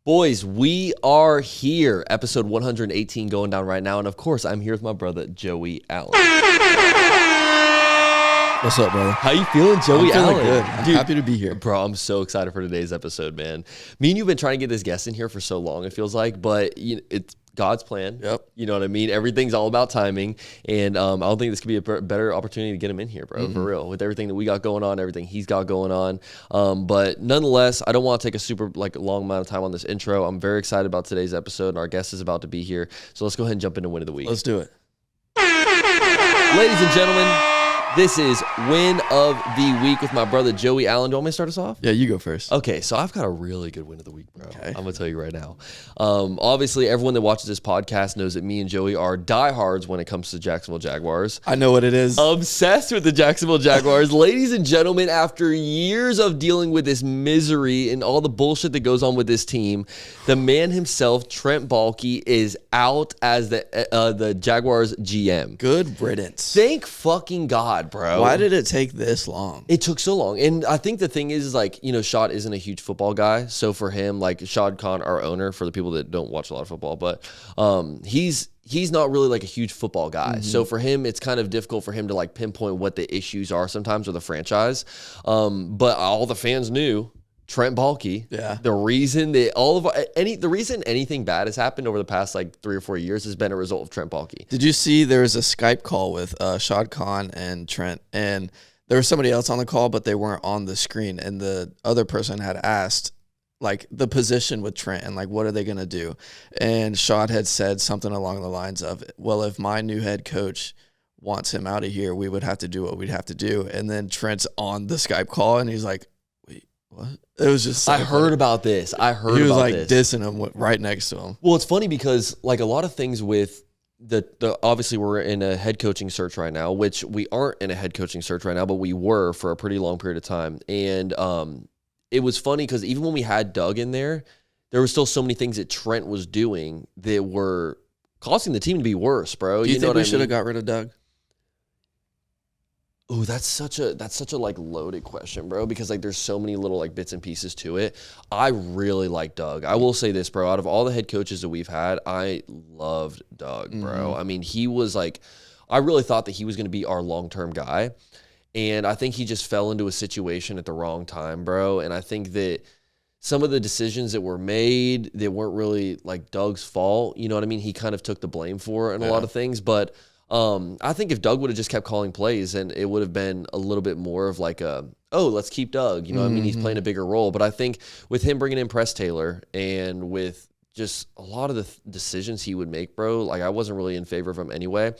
Boys, we are here. Episode 118 going down right now. And of course, I'm here with my brother, Joey Allen. What's up, brother? How you feeling, Joey Allen? Good. I'm happy to be here. Bro, I'm so excited for today's episode, man. Me and you've been trying to get this guest in here for so long, it feels like. But it's God's plan. Yep. You know what I mean? Everything's all about timing. And I don't think this could be a better opportunity to get him in here, bro, for real. With everything that we got going on, everything he's got going on. But nonetheless, I don't want to take a super long amount of time on this intro. I'm very excited about today's episode, and our guest is about to be here. So let's go ahead and jump into Win of the Week. Let's do it. Ladies and gentlemen, this is Win of the Week with my brother, Joey Allen. Do you want me to start us off? Yeah, you go first. Okay, so I've got a really good Win of the Week, bro. Okay. I'm going to tell you right now. Obviously, everyone that watches this podcast knows that me and Joey are diehards when it comes to Jacksonville Jaguars. I know what it is. Obsessed with the Jacksonville Jaguars. Ladies and gentlemen, after years of dealing with this misery and all the bullshit that goes on with this team, the man himself, Trent Baalke, is out as the Jaguars GM. Good riddance. Thank fucking God, bro. Why did it take this long? It took so long. And I think the thing is like, Shad isn't a huge football guy. So for him, like Shad Khan, our owner, for the people that don't watch a lot of football, but he's not really like a huge football guy. So for him, it's kind of difficult for him to like pinpoint what the issues are sometimes with the franchise. But all the fans knew Trent Baalke. Yeah. The reason that the reason anything bad has happened over the past like 3 or 4 years has been a result of Trent Baalke. Did you see there was a Skype call with Shad Khan and Trent, and there was somebody else on the call, but they weren't on the screen, and the other person had asked like the position with Trent and like what are they going to do? And Shad had said something along the lines of, well, if my new head coach wants him out of here, we would have to do what we'd have to do. And then Trent's on the Skype call and he's like, wait, what? It was just so I heard about this. He was like dissing him right next to him. Well, it's funny because like a lot of things with the obviously we're in a head coaching search right now, which we aren't in a head coaching search right now, but we were for a pretty long period of time. And it was funny because even when we had Doug in there were still so many things that Trent was doing that were causing the team to be worse, bro. Do you think we should mean? have got rid of Doug? Oh, that's such a like loaded question, bro, because like there's so many little like bits and pieces to it. I really like Doug. I will say this, bro, out of all the head coaches that we've had, I loved Doug, bro. I mean, he was like, I really thought that he was going to be our long-term guy. And I think he just fell into a situation at the wrong time, bro. And I think that some of the decisions that were made that weren't really like Doug's fault, you know what I mean? He kind of took the blame for it and a lot of things, but I think if Doug would have just kept calling plays, and it would have been a little bit more of like let's keep Doug. You know what I mean? He's playing a bigger role. But I think with him bringing in Press Taylor and with just a lot of the decisions he would make, bro, like I wasn't really in favor of him anyway.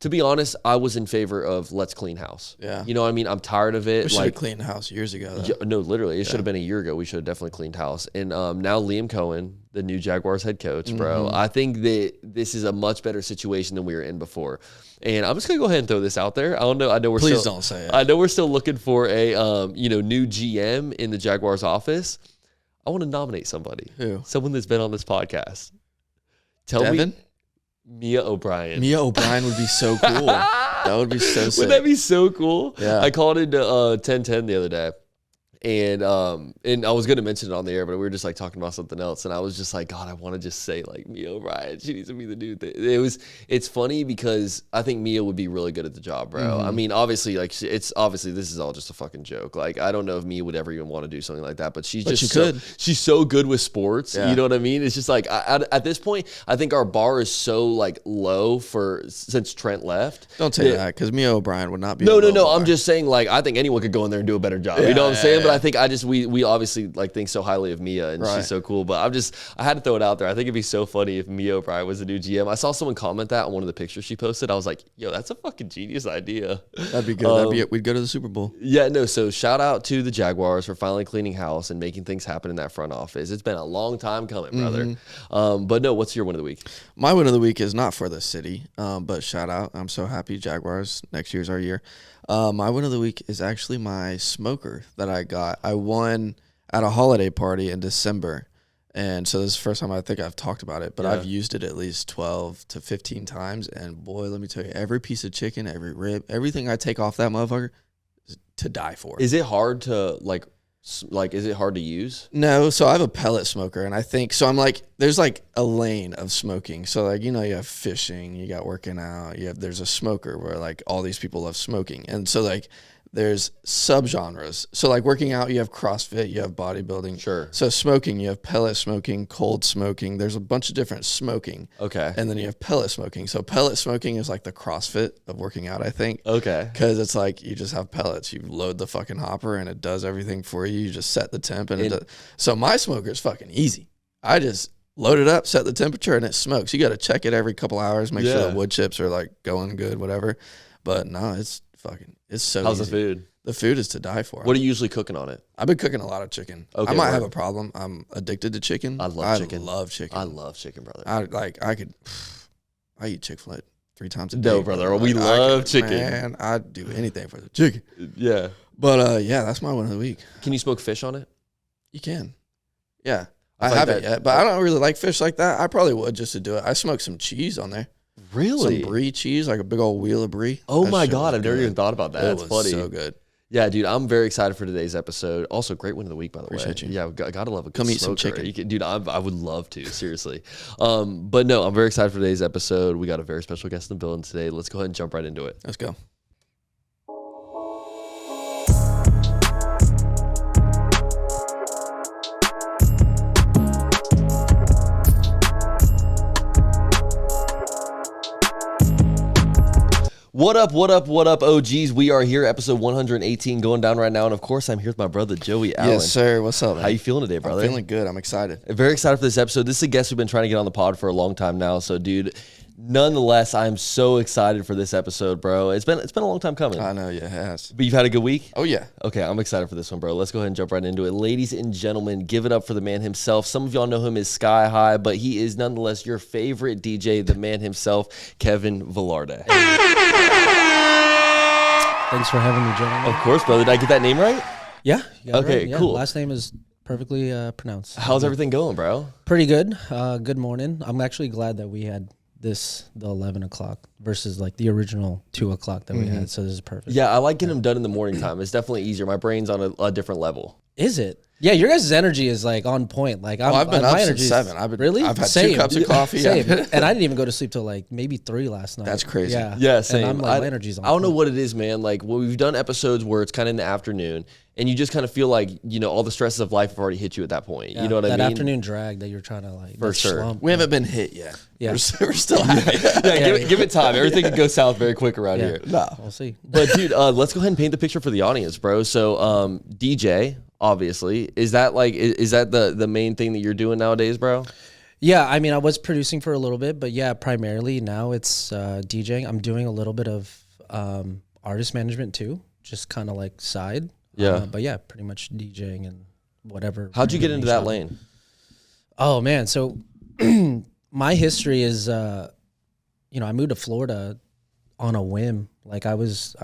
To be honest, I was in favor of let's clean house. Yeah. You know what I mean? I'm tired of it. We should have cleaned the house years ago, though. No, literally. It should have been a year ago. We should have definitely cleaned house. And now Liam Cohen, the new Jaguars head coach, bro, I think that this is a much better situation than we were in before. And I'm just going to go ahead and throw this out there. I don't know. I know we're Please don't say it. I know we're still looking for a new GM in the Jaguars office. I want to nominate somebody. Who? Someone that's been on this podcast. Tell Devin? me Mia O'Brien. Mia O'Brien would be so cool. That would be so sick. Wouldn't that be so cool? Yeah. I called into 1010 the other day. And I was going to mention it on the air, but we were just like talking about something else. And I was just like, God, I want to just say like Mia O'Brien. She needs to be the dude. It's funny because I think Mia would be really good at the job, bro. I mean, obviously, like this is all just a fucking joke. Like, I don't know if Mia would ever even want to do something like that, but she's she's so good with sports. Yeah. You know what I mean? It's just like at this point, I think our bar is so like low since Trent left. Don't say that because Mia O'Brien would not be. No. I'm just saying like, I think anyone could go in there and do a better job. You know what I'm saying? But I think we obviously like think so highly of Mia and she's so cool. But I had to throw it out there. I think it'd be so funny if Mia O'Brien was the new GM. I saw someone comment that on one of the pictures she posted. I was like, yo, that's a fucking genius idea. That'd be good. We'd go to the Super Bowl. Yeah, no. So shout out to the Jaguars for finally cleaning house and making things happen in that front office. It's been a long time coming, brother. But no, what's your win of the week? My win of the week is not for the city, but shout out. I'm so happy Jaguars. Next year's our year. My win of the week is actually my smoker that I got. I won at a holiday party in December. And so this is the first time I think I've talked about it, but I've used it at least 12 to 15 times. And boy, let me tell you, every piece of chicken, every rib, everything I take off that motherfucker is to die for. Is it hard to like Like, is it hard to use? No, so I have a pellet smoker, and I think so. I'm like, there's like a lane of smoking. So like, you know, you have fishing, you got working out, there's a smoker where like all these people love smoking, and so like there's subgenres. So like working out, you have CrossFit, you have bodybuilding. Sure. So smoking, you have pellet smoking, cold smoking. There's a bunch of different smoking. Okay. And then you have pellet smoking. So pellet smoking is like the CrossFit of working out, I think. Okay. Because it's like you just have pellets. You load the fucking hopper and it does everything for you. You just set the temp and it does. So my smoker is fucking easy. I just load it up, set the temperature, and it smokes. You got to check it every couple hours, make sure the wood chips are like going good, whatever. But no, it's so How's easy. the food? The food is to die for. What are you usually cooking on it? I've been cooking a lot of chicken. Okay, I might have a problem. I'm addicted to chicken. I love chicken. I love chicken, brother. I eat Chick-fil-A 3 times a day. No, brother. We love chicken. Man, I'd do anything for the chicken. Yeah. But yeah, that's my one of the week. Can you smoke fish on it? You can. Yeah. I I haven't yet, but I don't really like fish like that. I probably would just to do it. I smoked some cheese on there. Really? Some brie cheese, like a big old wheel of brie. Oh That my shit God. was I've never good. even thought about that. That's It was funny. so good. Yeah, dude, I'm very excited for today's episode. Also, great win of the week, by the Appreciate way. you. Yeah, gotta love a good Come eat some smoker. chicken. You can, dude, I would love to, seriously. But no, I'm very excited for today's episode. We got a very special guest in the building today. Let's go ahead and jump right into it. Let's go. What up, OGs? We are here, episode 118, going down right now. And of course, I'm here with my brother, Joey Allen. Yes, sir. What's up, man? How you feeling today, brother? I'm feeling good. I'm excited. Very excited for this episode. This is a guest we've been trying to get on the pod for a long time now. So, dude, nonetheless, I'm so excited for this episode, bro. It's been a long time coming. I know, yeah, it has. But you've had a good week? Oh, yeah. Okay, I'm excited for this one, bro. Let's go ahead and jump right into it. Ladies and gentlemen, give it up for the man himself. Some of y'all know him as SkyHye, but he is nonetheless your favorite DJ, the man himself, Kevin Velarde. Thanks for having me, gentlemen. Of course, brother. Did I get that name right? Yeah. You got it Okay, right. Yeah, cool. Last name is perfectly pronounced. How's everything going, bro? Pretty good. Good morning. I'm actually glad that we had the 11 o'clock versus like the original 2 o'clock that we had. So this is perfect. Yeah, I like getting them done in the morning time. It's definitely easier. My brain's on a different level. Is it? Yeah, your guys' energy is like on point. Like I've been up my since energy's- 7. Really? I've had Same. 2 cups of coffee. Same. Yeah. And I didn't even go to sleep till like maybe 3 last night. That's crazy. Yeah. Yeah, same. And I'm like, my energy's on I don't know point. what it is, man. Like, well, we've done episodes where it's kind of in the afternoon, and you just kind of feel like, you know, all the stresses of life have already hit you at that point. Yeah, You know what I mean? That afternoon drag that you're trying to like. For that sure. slump. We haven't been hit yet. Yeah. We're still happy. Yeah, give it time. Everything can go south very quick around Yeah. here. No. We'll see. But, dude, let's go ahead and paint the picture for the audience, bro. So, DJ, obviously, is that the main thing that you're doing nowadays, bro? Yeah, I mean, I was producing for a little bit, but yeah, primarily now it's DJing. I'm doing a little bit of artist management too, just kind of like side. Yeah. But yeah, pretty much DJing and whatever. How'd you get into that lane? Oh man, so my history is, I moved to Florida on a whim. Like I was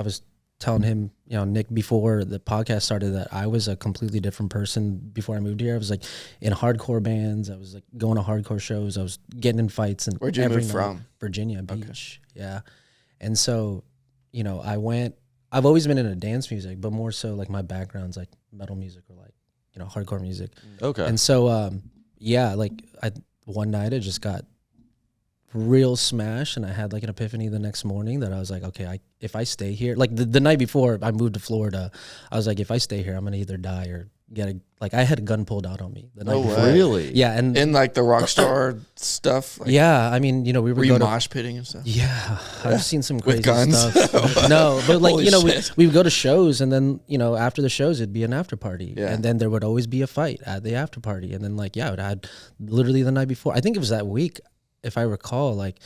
telling him, Nick, before the podcast started, that I was a completely different person before I moved here. I was like in hardcore bands. I was like going to hardcore shows. I was getting in fights. And Where'd you every move night. from? Virginia Beach. Yeah. And so, I've always been into dance music, but more so like my background's like metal music or like, hardcore music. Okay. And so, one night I just got real smash, and I had like an epiphany the next morning that I was like, okay, if I stay here, like the night before I moved to Florida, I was like, if I stay here, I'm gonna either die or I had a gun pulled out on me the night No before. way. Really? Yeah, and In like the rock star stuff. Like, yeah, I mean, we Were would you go to mosh pitting and stuff? yeah, I've seen some With crazy guns? stuff. No, but like, Holy we shit. would go to shows, and then, after the shows, it'd be an after party. Yeah. And then there would always be a fight at the after party. And then like, yeah, I had literally the night before, I think it was that week, if I recall, like,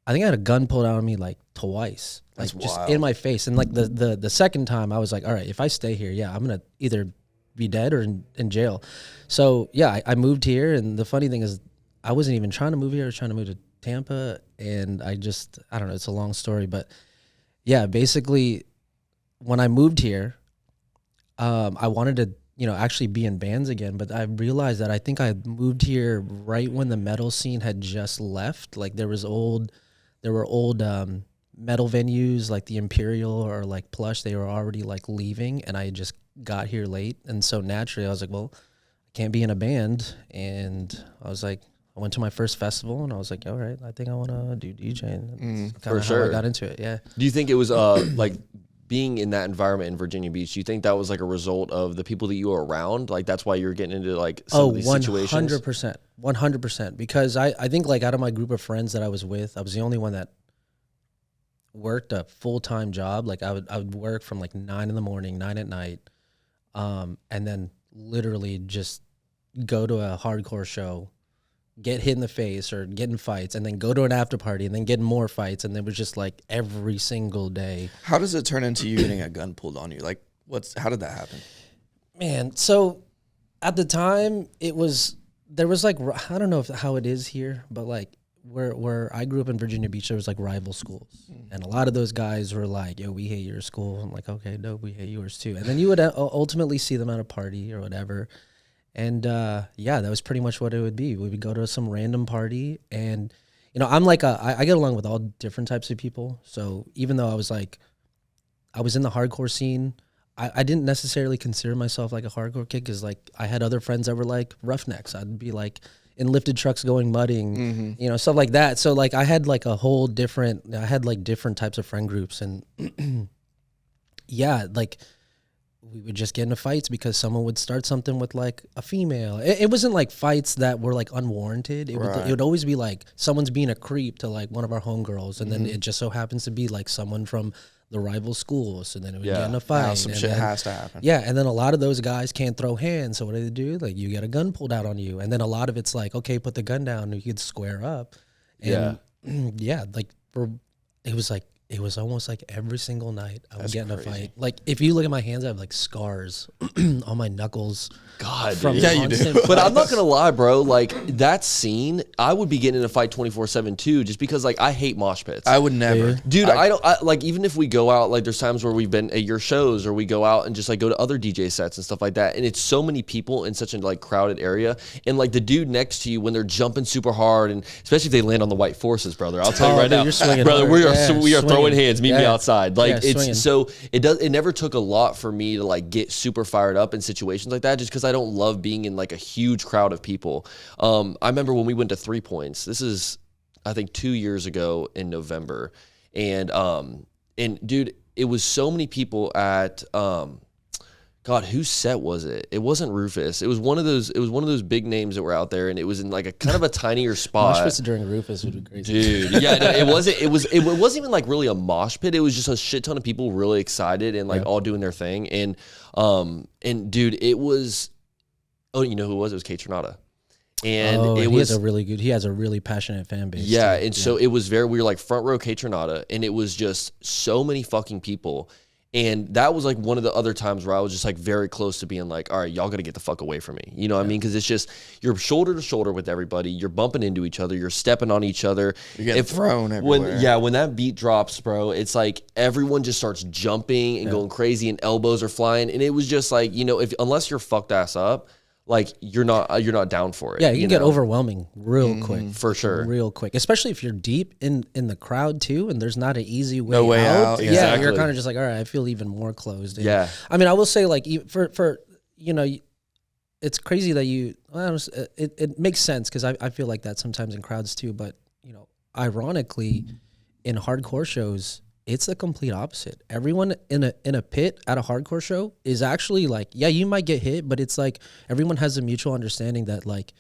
I think I had a gun pulled out on me like twice, like That's just wild. in my face. And like the second time I was like, all right, if I stay here, yeah, I'm going to either be dead or in jail. So yeah, I moved here. And the funny thing is I wasn't even trying to move here. I was trying to move to Tampa. And I don't know, it's a long story, but yeah, basically when I moved here, I wanted to, actually be in bands again, but I realized that I think I moved here right when the metal scene had just left. Like there were old metal venues like the Imperial or like Plush. They were already like leaving, and I just got here late, and so naturally I was like, well, I can't be in a band, and I was like, I went to my first festival, and I was like, all right, I think I want to do DJing. That's kind of how I got into it. Yeah. Do you think it was like being in that environment in Virginia Beach? Do you think that was like a result of the people that you were around? Like that's why you're getting into like some of these situations? 100%. Because I think like out of my group of friends that I was with, I was the only one that worked a full-time job. Like I would work from like 9 in the morning, 9 at night, and then literally just go to a hardcore show, get hit in the face or get in fights, and then go to an after party and then get in more fights. And it was just like every single day. How does it turn into you getting a gun pulled on you? Like how did that happen? Man, so at the time there was like, I don't know how it is here, but like where I grew up in Virginia Beach, there was like rival schools. And a lot of those guys were like, yo, we hate your school. I'm like, okay, no, we hate yours too. And then you would ultimately see them at a party or whatever. And yeah, that was pretty much what it would be. We would go to some random party, and I'm like I get along with all different types of people. So even though I was in the hardcore scene, I didn't necessarily consider myself like a hardcore kid, because like I had other friends that were like roughnecks. I'd be like in lifted trucks going mudding, stuff like that. So like I had like different types of friend groups, and yeah, like we would just get into fights because someone would start something with like a female. It wasn't like fights that were like unwarranted. It would always be like someone's being a creep to like one of our homegirls, and then it just so happens to be like someone from the rival school. So then it would get in a fight. Some shit has to happen. Yeah, and then a lot of those guys can't throw hands. So what do they do? Like you get a gun pulled out on you, and then a lot of it's like, okay, put the gun down, and you could square up. And yeah, like it was almost like every single night I would get in a fight. Like if you look at my hands, I have like scars on my knuckles. God, from dude. Yeah, you do. But I'm not gonna lie, bro. Like that scene, I would be getting in a fight 24/7 too, just because like I hate mosh pits. I would never, dude. I don't like, even if we go out, like there's times where we've been at your shows, or we go out and just like go to other DJ sets and stuff like that, and it's so many people in such a like crowded area, and like the dude next to you when they're jumping super hard, and especially if they land on the white forces, brother. I'll tell you right now, brother, we are throwing hands. Meet me outside. Like it's swinging. So it never took a lot for me to like get super fired up in situations like that, just because I don't love being in like a huge crowd of people. I remember when we went to 3 Points. This is, I think, 2 years ago in November, and dude, it was so many people at God, whose set was it? It wasn't Rufus. It was one of those big names that were out there, and it was in like a kind of a tinier spot. Mosh pits during Rufus would be crazy, dude. Yeah, no, it wasn't. It wasn't even like really a mosh pit. It was just a shit ton of people really excited and like all doing their thing. And dude, it was. Oh, you know who it was? It was Kate Tronada. And he has a really passionate fan base. Yeah, too. And so it was we were like front row Kate Tronada, and it was just so many fucking people. And that was like one of the other times where I was just like very close to being like, all right, y'all got to get the fuck away from me. You know what I mean? Because it's just, you're shoulder to shoulder with everybody. You're bumping into each other. You're stepping on each other. You're getting thrown everywhere. When that beat drops, bro, it's like everyone just starts jumping and going crazy, and elbows are flying. And it was just like, unless you're fucked ass up, like you're not down for it. Yeah, you can get overwhelming real quick. For sure. Real quick. Especially if you're deep in the crowd too, and there's not an easy way out. Yeah, exactly. You're kind of just like, all right, I feel even more closed. And yeah. I mean, I will say like for it's crazy that it makes sense, because I feel like that sometimes in crowds too, but ironically in hardcore shows, it's the complete opposite. Everyone in a pit at a hardcore show is actually like, yeah, you might get hit, but it's like everyone has a mutual understanding that like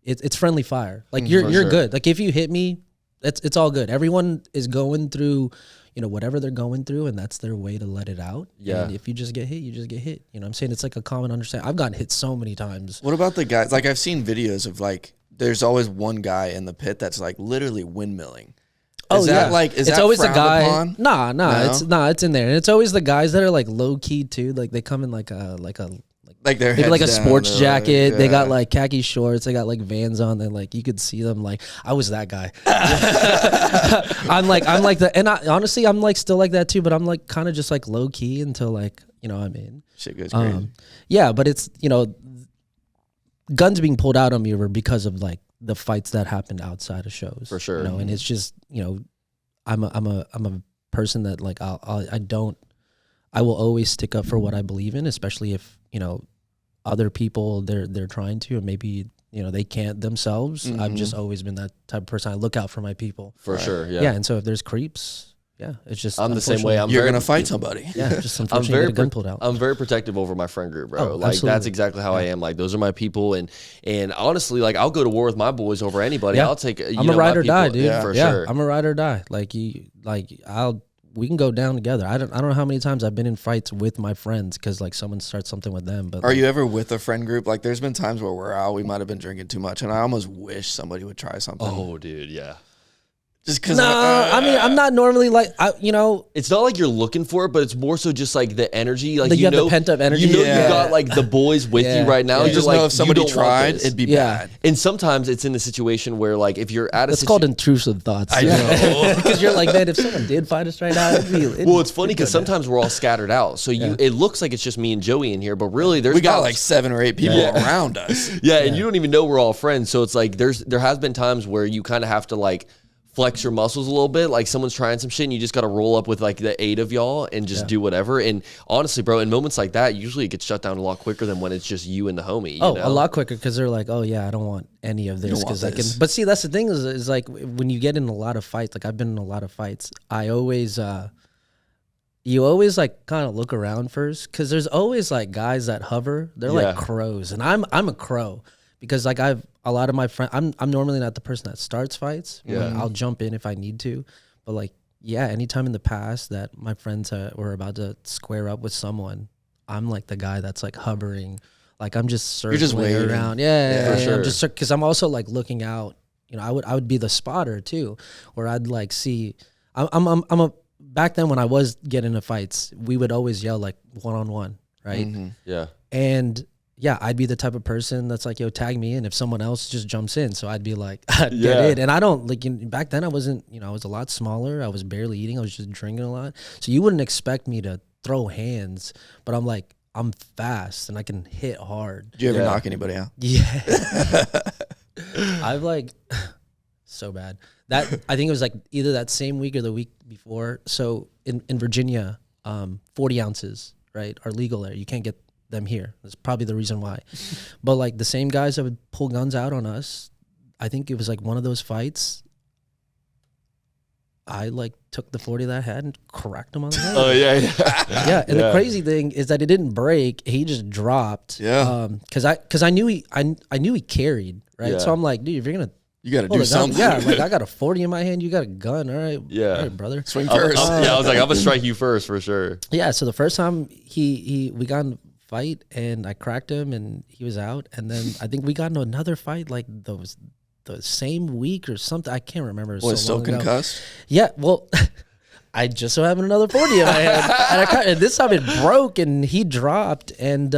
it's friendly fire. Like you're good. Like if you hit me, it's all good. Everyone is going through, whatever they're going through, and that's their way to let it out. Yeah. And if you just get hit, you just get hit. You know what I'm saying? It's like a common understanding. I've gotten hit so many times. What about the guys? Like I've seen videos of like, there's always one guy in the pit that's like literally windmilling. Is that always the guy? Upon? No, it's in there, and it's always the guys that are like low key too. Like they come in like their heads like a down, sports jacket. Like, they got like khaki shorts. They got like Vans on. Then like you could see them. Like I was that guy. I'm like and honestly, I'm like still like that too. But I'm like kind of just like low key until like I'm in. Shit goes crazy. Yeah, but it's guns being pulled out on me were because of like the fights that happened outside of shows, for sure. And it's just I'm a person that like I I will always stick up for what I believe in, especially if, other people they're trying to, and maybe, they can't themselves. I've just always been that type of person. I look out for my people. For sure. Yeah. Yeah. And so if there's creeps, it's just, I'm the same way. You're going to fight somebody. Yeah. Just unfortunately get a gun pulled out. I'm very protective over my friend group, bro. Oh, like absolutely. that's exactly how I am. Like those are my people. And honestly, like I'll go to war with my boys over anybody. Yeah. I'll take, I'm a ride or die, dude. Yeah, for sure. I'm a ride or die. We can go down together. I don't know how many times I've been in fights with my friends because like someone starts something with them. But are you ever with a friend group? Like there's been times where we're out, we might have been drinking too much, and I almost wish somebody would try something. Oh, dude, yeah. Just because. No, I mean I'm not normally like It's not like you're looking for it, but it's more so just like the energy. Like you have the pent up energy. You got like the boys with you right now. You You're just like, know if somebody you don't want tried, this. it'd be bad. And sometimes it's in the situation where like if you're at a It's called intrusive thoughts. I know. Because you're like, man, if someone did fight us right now, well, it's funny because sometimes we're all scattered out. So it looks like it's just me and Joey in here, but really we got like 7 or 8 people around us. Yeah, and you don't even know we're all friends. So it's like there has been times where you kind of have to like flex your muscles a little bit. Like someone's trying some shit and you just got to roll up with like the 8 of y'all and just do whatever. And honestly, bro, in moments like that, usually it gets shut down a lot quicker than when it's just you and the homie. You know? A lot quicker because they're like, oh yeah, I don't want any of this because I can. But see, that's the thing is like when you get in a lot of fights, like I've been in a lot of fights, I always you always like kind of look around first because there's always like guys that hover. They're like crows, and I'm a crow because like a lot of my friends. I'm normally not the person that starts fights. Yeah, I'll jump in if I need to, but like anytime in the past that my friends were about to square up with someone, I'm like the guy that's like hovering, like I'm just circling around. Yeah, for sure. I'm just because I'm also like looking out. I would be the spotter too, where I'd like see. I'm a back then when I was getting into fights, we would always yell like 1-on-1, right? Mm-hmm. Yeah, and I'd be the type of person that's like, yo, tag me in if someone else just jumps in. So I'd be like, get in. And I don't like back then I wasn't, I was a lot smaller. I was barely eating. I was just drinking a lot. So you wouldn't expect me to throw hands, but I'm like, I'm fast and I can hit hard. Did you ever knock anybody out? Yeah. I've like so bad that I think it was like either that same week or the week before. So in Virginia, 40 ounces, right, are legal there. You can't get them here. That's probably the reason why. But like the same guys that would pull guns out on us, I think it was like one of those fights. I like took the 40 that I had and cracked him on the head. Oh yeah. Yeah. And the crazy thing is that it didn't break. He just dropped. Yeah. Cause I knew he carried, right? Yeah. So I'm like, dude, if you're gonna You got to do something. yeah, like I got a 40 in my hand, you got a gun. All right. Yeah. All right, brother. Swing first. I was like, I'm gonna strike you first for sure. Yeah, so the first time we got in a fight and I cracked him and he was out, and then I think we got into another fight like the same week or something. I can't remember. Was still concussed? Yeah, well, I just so having another 40 in my hand, and this time it broke and he dropped. And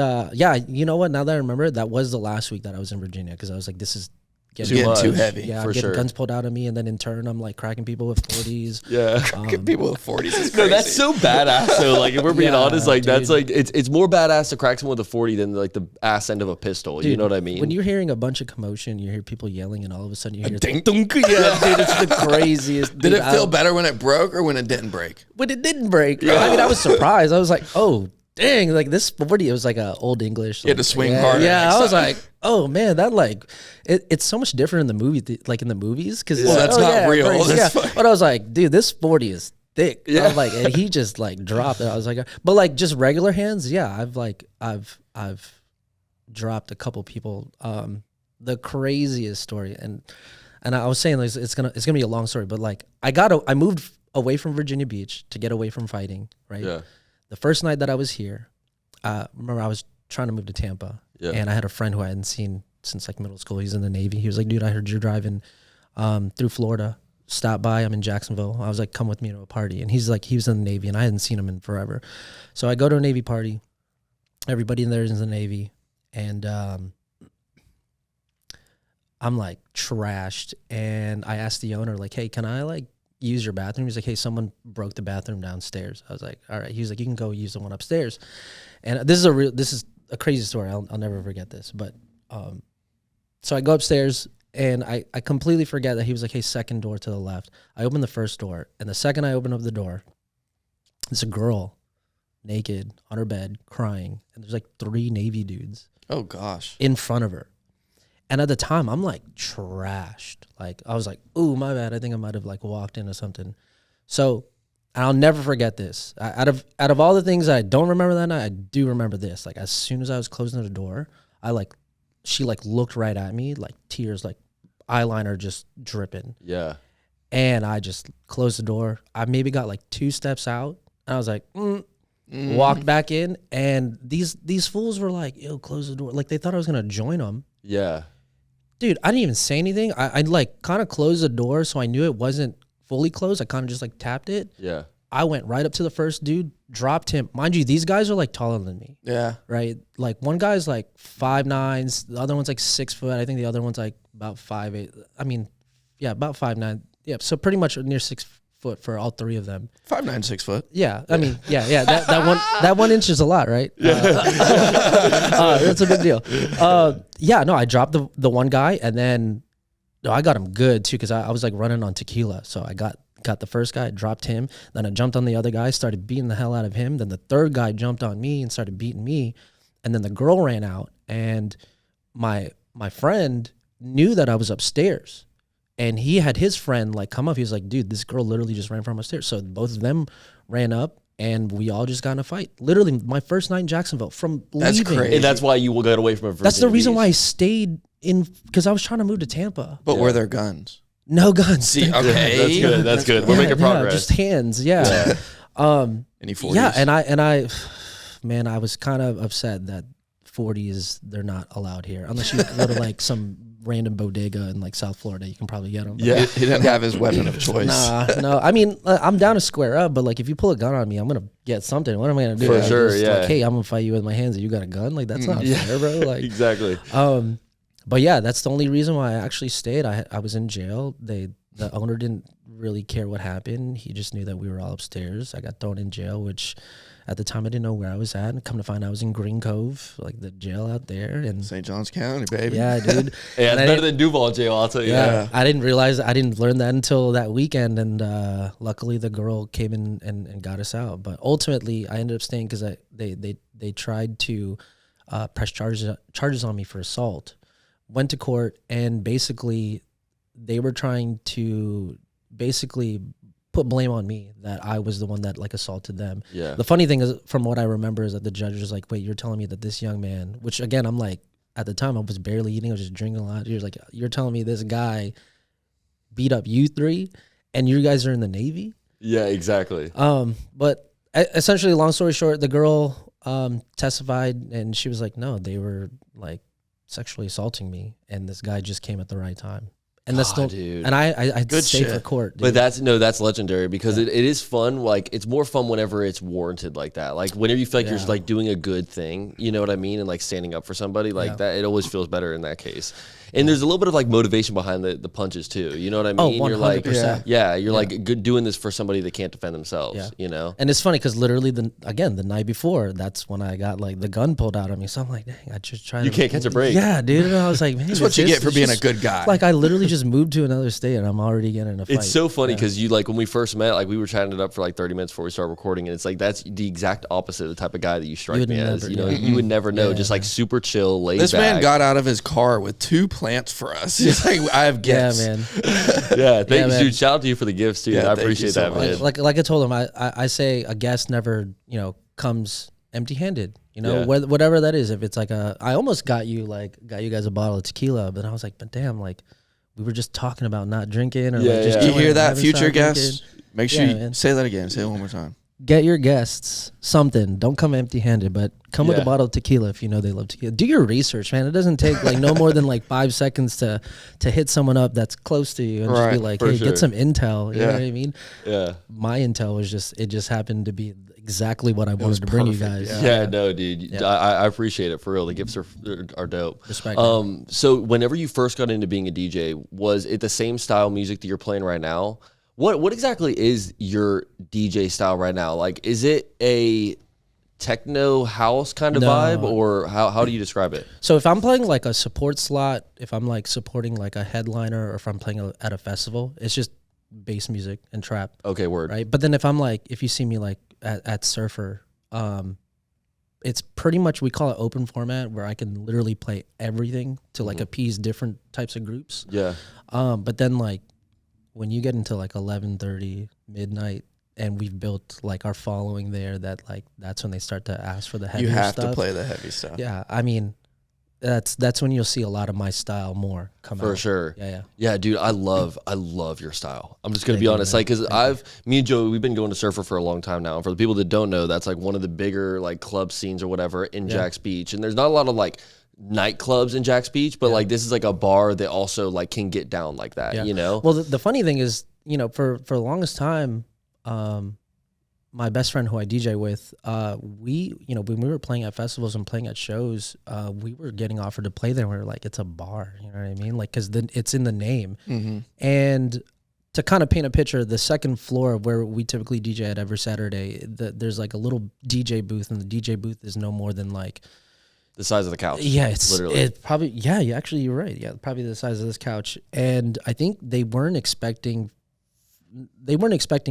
you know what? Now that I remember, that was the last week that I was in Virginia because I was like, this is getting too heavy. Yeah, for I'm getting sure. guns pulled out of me, and then in turn, I'm like cracking people with 40s. Yeah. People with 40s is crazy. No, that's so badass. So like, if we're being honest, like that's dude. like it's more badass to crack someone with a 40 than like the ass end of a pistol. Dude, you know what I mean? When you're hearing a bunch of commotion, you hear people yelling, and all of a sudden you hear ding. dunk. Yeah, dude, it's the craziest. Did it feel better when it broke or when it didn't break? When it didn't break. I mean, I was surprised. I was like, oh, dang, like this 40, it was like a old English. You had to swing harder Yeah, next I was time. like, oh man, that like, it's so much different in the movie, like in the movies. Cause it's that's not real. That's fine. But I was like, dude, this 40 is thick. Yeah. I was like, and he just like dropped it. I was like, but like just regular hands. Yeah. I've dropped a couple people. The craziest story. And I was saying like, it's gonna be a long story, but like I moved away from Virginia Beach to get away from fighting. Right. Yeah. The first night that I was here, remember I was trying to move to Tampa, and I had a friend who I hadn't seen since like middle school. He's in the Navy. He was like, dude, I heard you're driving through Florida. Stop by. I'm in Jacksonville. I was like, come with me to a party. And he's like, he was in the Navy, and I hadn't seen him in forever. So I go to a Navy party. Everybody in there is in the Navy, and I'm like trashed. And I asked the owner, like, hey, can I like use your bathroom? He's like, hey, someone broke the bathroom downstairs. I was like, all right. He was like, you can go use the one upstairs. And this is a crazy story. I'll never forget this. But so I go upstairs and I completely forget that he was like, hey, second door to the left. I open the first door, and the second I open up the door, it's a girl naked on her bed crying, and there's like 3 Navy dudes Oh gosh. in front of her. And at the time, I'm like trashed. Like I was like, "Ooh, my bad. I think I might have like walked into something." So I'll never forget this. Out of all the things I don't remember that night, I do remember this. Like as soon as I was closing the door, she looked right at me, like tears, like eyeliner just dripping. Yeah. And I just closed the door. I maybe got like 2 steps out. And I was like, walked back in. And these fools were like, yo, close the door. Like they thought I was going to join them. Yeah. Dude, I didn't even say anything. I like kind of closed the door so I knew it wasn't fully closed. I kind of just like tapped it. Yeah. I went right up to the first dude, dropped him. Mind you, these guys are like taller than me. Yeah. Right? Like one guy's like 5'9", the other one's like 6 foot. I think the other one's like about 5'8". I mean, yeah, about 5'9". Yeah, so pretty much near 6 foot for all 3 of them. 5'9", 6 foot. Yeah, I mean, yeah. That 1 inch is a lot, right? Yeah, that's a big deal. Yeah, no, I dropped the one guy, and then I got him good too because I was like running on tequila. So I got the first guy, dropped him, then I jumped on the other guy, started beating the hell out of him. Then the third guy jumped on me and started beating me, and then the girl ran out, and my friend knew that I was upstairs. And he had his friend like come up. He was like, dude, this girl literally just ran from upstairs. So both of them ran up and we all just got in a fight. Literally my first night in Jacksonville from That's leaving. crazy. And that's why you got away from it. That's the reason why I stayed in, because I was trying to move to Tampa. But were there guns? No guns. See, okay. That's good. We're making progress. Just hands. Yeah. Any 40s? Yeah. And I, man, I was kind of upset that 40s, they're not allowed here. Unless you go to like some random bodega in like South Florida, you can probably get them. Yeah, he didn't have his weapon of choice. No. I mean, I'm down to square up, but like if you pull a gun on me, I'm gonna get something. What am I gonna do? For sure, yeah. Like, hey, I'm gonna fight you with my hands. And you got a gun? Like that's not fair, bro. Like exactly. But yeah, that's the only reason why I actually stayed. I was in jail. The owner didn't really care what happened. He just knew that we were all upstairs. I got thrown in jail, which at the time I didn't know where I was at. And come to find out I was in Green Cove, like the jail out there. And St. John's County, baby. yeah, dude. Yeah, it's better than Duval jail, I'll tell you. Yeah, I didn't realize, I didn't learn that until that weekend. And luckily the girl came in and got us out. But ultimately I ended up staying because they tried to press charges on me for assault. Went to court, and basically they were trying to put blame on me that I was the one that like assaulted them. Yeah. The funny thing is, from what I remember, is that the judge was like, wait, you're telling me that this young man, which again, I'm like, at the time I was barely eating, I was just drinking a lot. He was like, you're telling me this guy beat up you 3 and you guys are in the Navy? Yeah, exactly. But essentially, long story short, the girl testified, and she was like, no, they were like sexually assaulting me, and this guy just came at the right time. And that's still, dude. and I'd Good stay shit. for court. Dude. But that's legendary because it is fun. Like it's more fun whenever it's warranted like that. Like whenever you feel like you're just like doing a good thing, you know what I mean? And like standing up for somebody like that, it always feels better in that case. And there's a little bit of like motivation behind the punches too. You know what I mean? 100%. You're like, you're like good doing this for somebody that can't defend themselves. Yeah. You know? And it's funny because literally the night before, that's when I got like the gun pulled out of me. So I'm like, dang, I just tried. You can't catch a break. Yeah, dude. And I was like, man, That's what you get for being a good guy. Like I literally just moved to another state and I'm already getting in a fight. It's so funny because you like when we first met, like we were chatting it up for like 30 minutes before we started recording, and it's like that's the exact opposite of the type of guy that you strike me as. You know, you would never know, just like super chill, laid This back. man got out of his car with 2 plants for us. He's like, I have gifts. Yeah, man. Yeah, thank you, man. dude. Shout out to you for the gifts too. Yeah, I thank you appreciate so that, much. man. Like I told him, I say a guest never, comes empty-handed. Whatever that is. If it's like I almost got you guys a bottle of tequila, but I was like, but damn, like we were just talking about not drinking or like just You chilling hear and that, having future some guests? drinking. Make sure Yeah, you man. say that again. Say it one more time. Get your guests something. Don't come empty-handed, but come with a bottle of tequila if you know they love tequila. Do your research, man. It doesn't take like no more than like 5 seconds to hit someone up that's close to you and just be like, hey, get some intel. You know what I mean? Yeah. My intel was it just happened to be exactly what I wanted to bring you guys. Yeah, no, dude. I appreciate it for real. The gifts are dope. Respect. So whenever you first got into being a DJ, was it the same style music that you're playing right now? What exactly is your DJ style right now? Like, is it a techno house kind of vibe, or how do you describe it? So if I'm playing like a support slot, if I'm like supporting like a headliner, or if I'm playing at a festival, it's just bass music and trap. Okay, word. Right. But then if you see me like at Surfer, it's pretty much, we call it open format, where I can literally play everything to like appease different types of groups. Yeah. But then like when you get into like 11:30 midnight, and we've built like our following there, that like that's when they start to ask for the heavy stuff. You have to play the heavy stuff. Yeah, I mean, that's when you'll see a lot of my style more come out. For sure. Yeah, dude, I love your style. I'm just gonna be honest, like, cause me and Joe, we've been going to Surfer for a long time now. And for the people that don't know, that's like one of the bigger like club scenes or whatever in Jack's Beach. And there's not a lot of like nightclubs in Jack's Beach, but like this is like a bar that also like can get down like that, you know? Well, the funny thing is, you know, for the longest time, my best friend who I DJ with, we, you know, when we were playing at festivals and playing at shows, we were getting offered to play there. We were like, it's a bar, you know what I mean? Like, cause then it's in the name. And to kind of paint a picture, the second floor of where we typically DJ at every Saturday, there's like a little DJ booth, and the DJ booth is no more than like the size of the couch. Yeah, it's probably, actually, you're right. Yeah, probably the size of this couch. And I think they weren't expecting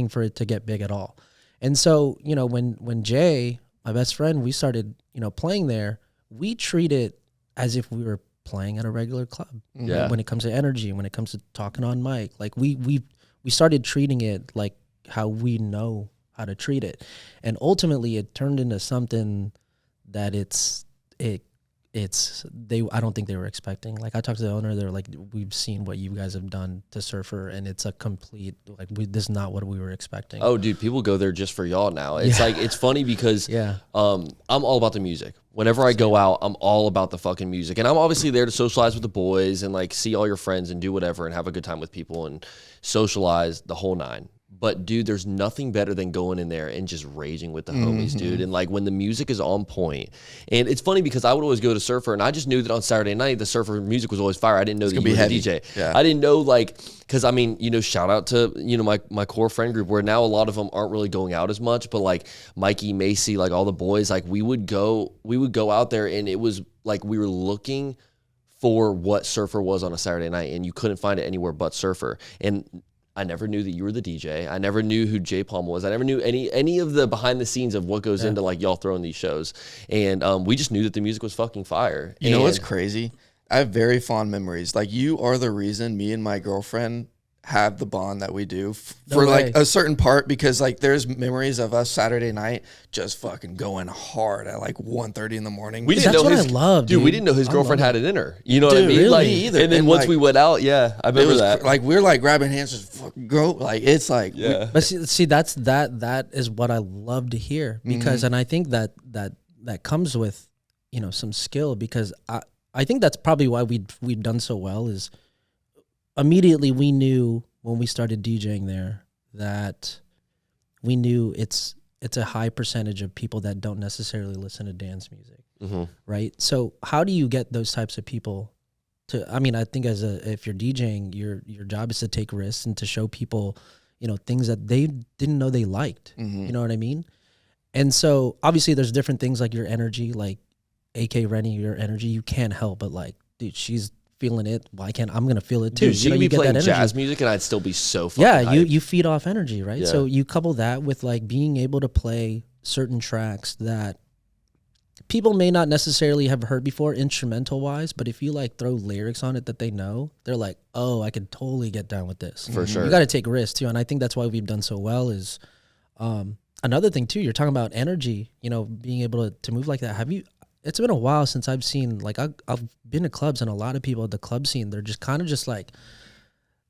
for it to get big at all. And so, you know, when Jay, my best friend, we started, you know, playing there, we treat it as if we were playing at a regular club. Yeah. When it comes to energy, when it comes to talking on mic, like we started treating it like how we know how to treat it. And ultimately it turned into something that I don't think they were expecting. Like, I talked to the owner, they're like, we've seen what you guys have done to Surfer, and it's a complete, like, this is not what we were expecting. Oh, dude, people go there just for y'all now. It's like, it's funny because I'm all about the music. Whenever I go out, I'm all about the fucking music. And I'm obviously there to socialize with the boys and like see all your friends and do whatever and have a good time with people and socialize the whole nine. But dude, there's nothing better than going in there and just raging with the homies, dude. And like when the music is on point. And it's funny because I would always go to Surfer, and I just knew that on Saturday night the Surfer music was always fire. I didn't know that you were a DJ. Yeah. I didn't know, like, because I mean, you know, shout out to, you know, my core friend group, where now a lot of them aren't really going out as much, but like Mikey, Macy, like all the boys, like we would go out there, and it was like we were looking for what Surfer was on a Saturday night, and you couldn't find it anywhere but Surfer. And I never knew that you were the DJ. I never knew who J Palm was. I never knew any of the behind the scenes of what goes into like y'all throwing these shows. And we just knew that the music was fucking fire. You know what's crazy? I have very fond memories. Like, you are the reason me and my girlfriend have the bond that we do for like a certain part, because like there's memories of us Saturday night just fucking going hard at like 1:30 in the morning. That's what I love, dude. We didn't know his girlfriend had it in her. You know what I mean? Really? Like, Me either. and then And once like, we went out, I remember that. Like, we're like grabbing hands, just fucking go. Like, it's like, But see, that is what I love to hear, because, and I think that comes with, you know, some skill, because I think that's probably why we've done so well, is immediately we knew when we started DJing there that we knew it's a high percentage of people that don't necessarily listen to dance music, right? So how do you get those types of people to? I mean, I think if you're DJing, your job is to take risks and to show people, you know, things that they didn't know they liked. You know what I mean? And so obviously there's different things like your energy, like AK Rennie, your energy, you can't help but like, dude, she's feeling it. Why can't I'm gonna feel it too? Dude, she could be playing jazz music and I'd still be so fucking hyped. you feed off energy, right? Yeah. So you couple that with like being able to play certain tracks that people may not necessarily have heard before instrumental wise, but if you like throw lyrics on it that they know, they're like, oh, I could totally get down with this. For sure. You got to take risks too, and I think that's why we've done so well. Is another thing too, you're talking about energy, you know, being able to move like that. It's been a while since I've seen, like, I've been to clubs, and a lot of people at the club scene, they're just kind of just like,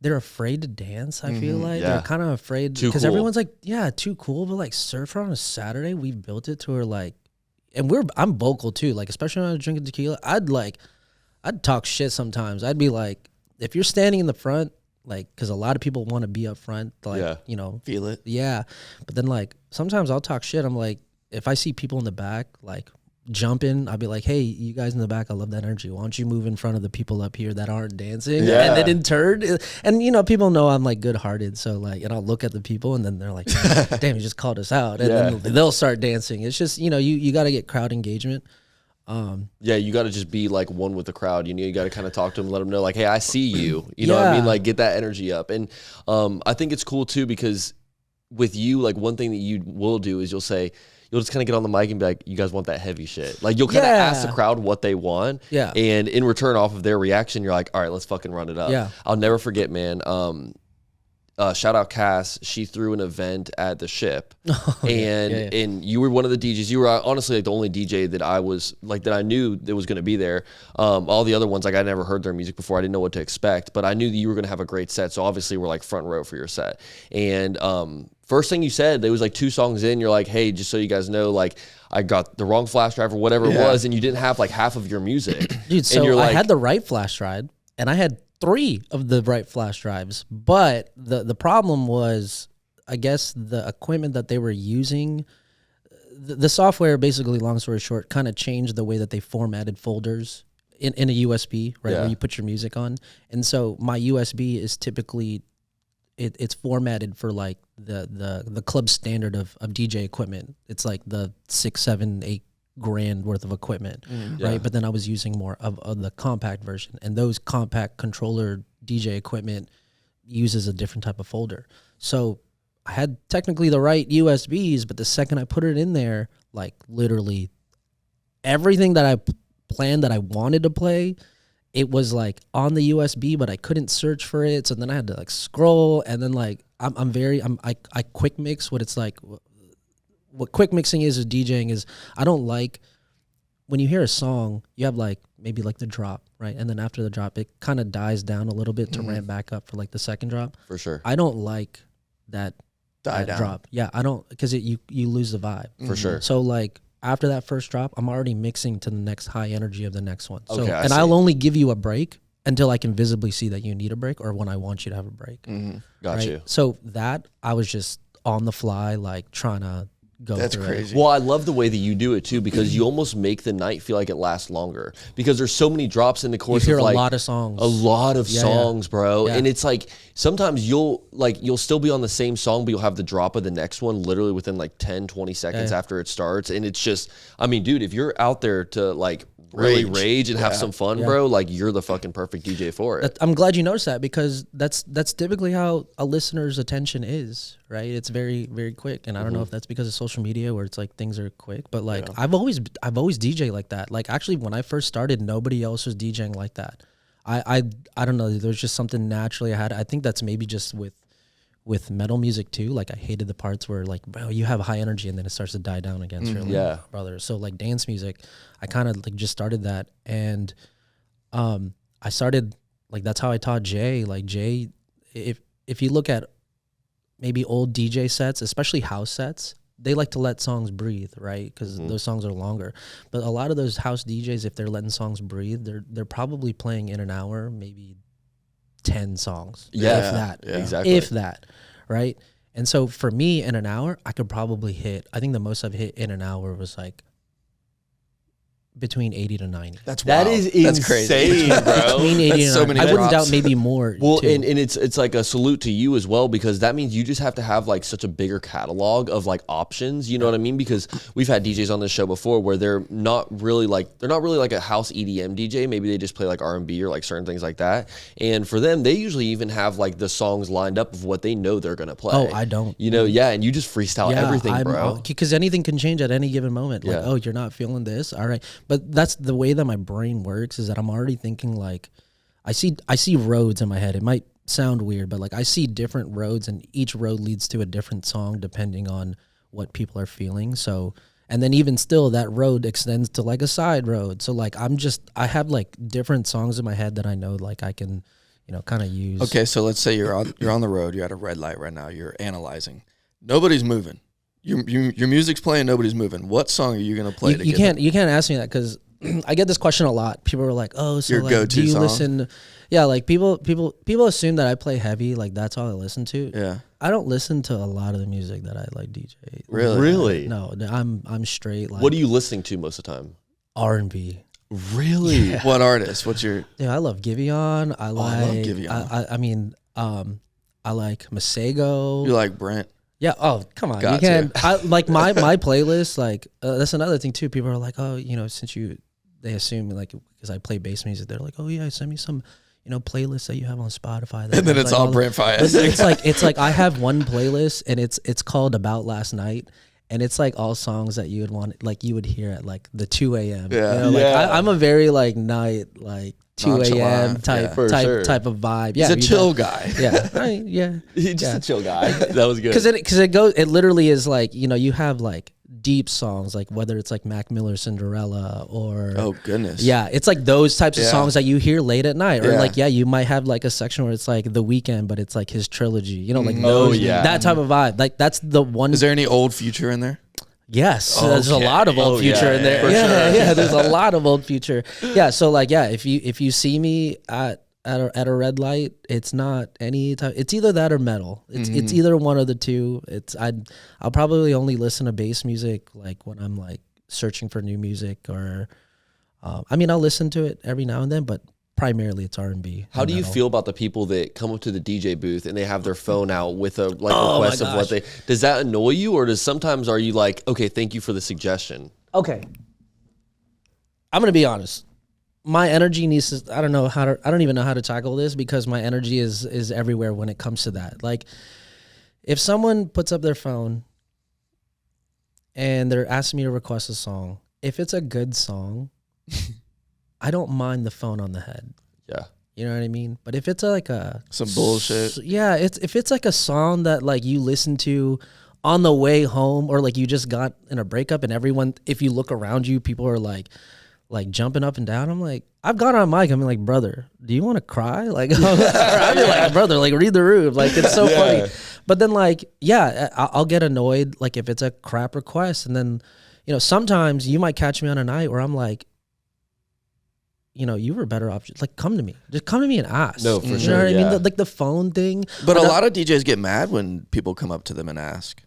they're afraid to dance. I feel like they're kind of afraid because everyone's like, yeah, too cool. But like Surfer on a Saturday, we've built it to where like, and I'm vocal too. Like, especially when I'm drinking tequila, I'd talk shit sometimes. I'd be like, if you're standing in the front, like, because a lot of people want to be up front, like, you know, feel it. Yeah. But then like, sometimes I'll talk shit. I'm like, if I see people in the back, like, jumping, I'll be like, hey, you guys in the back, I love that energy. Why don't you move in front of the people up here that aren't dancing? Yeah. And then in turn, and you know, people know I'm like good hearted. So like, and I'll look at the people and then they're like, damn, you just called us out. And then they'll start dancing. It's just, you know, you got to get crowd engagement. You got to just be like one with the crowd. You know, you got to kind of talk to them, let them know like, hey, I see you. You know what I mean? Like, get that energy up. And I think it's cool too, because with you, like one thing that you will do is you'll say you'll just kind of get on the mic and be like, you guys want that heavy shit. Like you'll kind of ask the crowd what they want. Yeah. And in return off of their reaction, you're like, all right, let's fucking run it up. Yeah. I'll never forget, man. Shout out Cass. She threw an event at the Ship, and you were one of the DJs. You were honestly like the only DJ that I was like that I knew that was going to be there. All the other ones, like I never heard their music before. I didn't know what to expect, but I knew that you were going to have a great set. So obviously we're like front row for your set. And first thing you said, there was like 2 songs in. You're like, hey, just so you guys know, like I got the wrong flash drive or whatever it was, and you didn't have like half of your music. Dude, so and you're I like, had the right flash drive, and I had 3 of the right flash drives, but the problem was, I guess, the equipment that they were using, the software, basically, long story short, kind of changed the way that they formatted folders in a USB, right, where you put your music on. And so my USB is typically, it's formatted for like the club standard of DJ equipment. It's like the 6, 7, 8 grand worth of equipment, right? But then I was using more of the compact version, and those compact controller DJ equipment uses a different type of folder. So I had technically the right USBs, but the second I put it in there, like literally everything that I planned that I wanted to play, it was like on the USB, but I couldn't search for it. So then I had to like scroll, and then like I quick mix. What it's like, what quick mixing is DJing is, I don't like when you hear a song, you have like maybe like the drop, right? And then after the drop, it kind of dies down a little bit to ramp back up for like the second drop. for sure. I don't like that down. drop. Yeah, I don't, because you lose the vibe. For sure. So like after that first drop, I'm already mixing to the next high energy of the next one. So Okay, I and see. I'll only give you a break until I can visibly see that you need a break or when I want you to have a break. Got right? you. So that I was just on the fly, like trying to go That's through crazy. Well, I love the way that you do it too, because you almost make the night feel like it lasts longer, because there's so many drops in the You course hear of like a lot of songs. a lot of Yeah, songs, bro. Yeah. And it's like sometimes you'll still be on the same song, but you'll have the drop of the next one literally within like 10, 20 seconds after it starts. And it's just, I mean, dude, if you're out there to like really rage and have some fun, bro, like you're the fucking perfect DJ for it. I'm glad you noticed that, because that's typically how a listener's attention is, right? It's very, very quick. And I don't know if that's because of social media where it's like things are quick, but like I've always DJed like that. Like actually when I first started, nobody else was DJing like that. I don't know. There's just something naturally I had. I think that's maybe just with metal music too. Like I hated the parts where like, bro, you have high energy and then it starts to die down again. So you're like, brother. So like dance music, I kind of like just started that. And I started like, that's how I taught Jay. Like Jay, if you look at maybe old DJ sets, especially house sets, they like to let songs breathe, right? Because those songs are longer. But a lot of those house DJs, if they're letting songs breathe, they're probably playing in an hour, maybe 10 songs. Yeah, if that. yeah. Exactly. If that, right? And so for me, in an hour, I could probably hit, I think the most I've hit in an hour was like between 80 to 90. That's That wild. is That's insane, crazy. bro. Between 80 That's and so 90. many I wouldn't drops. doubt maybe more. Well, too. and it's like a salute to you as well, because that means you just have to have like such a bigger catalog of like options. You know what I mean? Because we've had DJs on this show before where they're not really like a house EDM DJ. Maybe they just play like R&B or like certain things like that. And for them, they usually even have like the songs lined up of what they know they're gonna play. Oh, I don't. You know, yeah, and you just freestyle everything, bro. Because anything can change at any given moment. Like, Yeah. oh, you're not feeling this. All right. But that's the way that my brain works, is that I'm already thinking like, I see roads in my head. It might sound weird, but like I see different roads, and each road leads to a different song depending on what people are feeling. So, and then even still, that road extends to like a side road. So like I have like different songs in my head that I know like I can, kind of use. Okay, so let's say you're on the road. You're at a red light right now. You're analyzing. Nobody's moving. Your music's playing. Nobody's moving. What song are you gonna play? You can't ask me that, because I get this question a lot. People are like, "Oh, so Your like, go-to do you song? listen?" Yeah, like people assume that I play heavy, like that's all I listen to. Yeah. I don't listen to a lot of the music that I like DJ. Really? No, I'm straight. Like, What are you listening to most of the time? R&B. Really? What artist? What's your? Yeah, I love Giveon. I love Giveon. I mean, I like Masego. You like Brent? Yeah. Oh, come on. Gotcha. You can. I like my playlist. Like that's another thing too. People are like, oh, since they assume like because I play bass music, they're like, oh yeah, send me some, playlists that you have on Spotify. And then it's like, all Brent Fayez. It's like I have one playlist, and it's called About Last Night, and it's like all songs that you would want, like you would hear at like the 2 a.m. Yeah. You know, like I'm a very like night, like 2 a.m. type of vibe. Yeah, he's a chill guy. Yeah, He's just a chill guy. That was good. Because it literally is like, you know, you have like deep songs, like whether it's like Mac Miller's Cinderella or Oh goodness. yeah, it's like those types of songs that you hear late at night, or Yeah. like you might have like a section where it's like The Weeknd, but it's like his trilogy, you know, like that type of vibe. Like that's the one. Is there any old Future in there? Yes, there's a lot of old Future in there. for Yeah, there's a lot of old Future. Yeah, so like if you see me at a red light, it's not any type. It's either that or metal. It's either one of the two. I'll probably only listen to bass music like when I'm like searching for new music, or I mean I'll listen to it every now and then, but primarily it's R&B. How do you feel about the people that come up to the DJ booth and they have their phone out with a request of what they? Does that annoy you, or does sometimes are you like, okay, thank you for the suggestion? Okay, I'm gonna be honest. My energy needs to. I don't even know how to tackle this, because my energy is everywhere when it comes to that. Like, if someone puts up their phone and they're asking me to request a song, if it's a good song, I don't mind the phone on the head. Yeah. You know what I mean? But if it's like some bullshit. Yeah, if it's like a song that like you listen to on the way home, or like you just got in a breakup and everyone, if you look around you, people are like jumping up and down. I'm like, I've gone on mic. I'm like, brother, do you want to cry? Like, I'd be like, brother, like read the room. Like, it's so funny. But then like, yeah, I'll get annoyed. Like if it's a crap request, and then, you know, sometimes you might catch me on a night where I'm like, you know, you were better off. Like, come to me. Just come to me and ask. No, for you sure. know what I Yeah. mean? Like the phone thing. But a lot of DJs get mad when people come up to them and ask.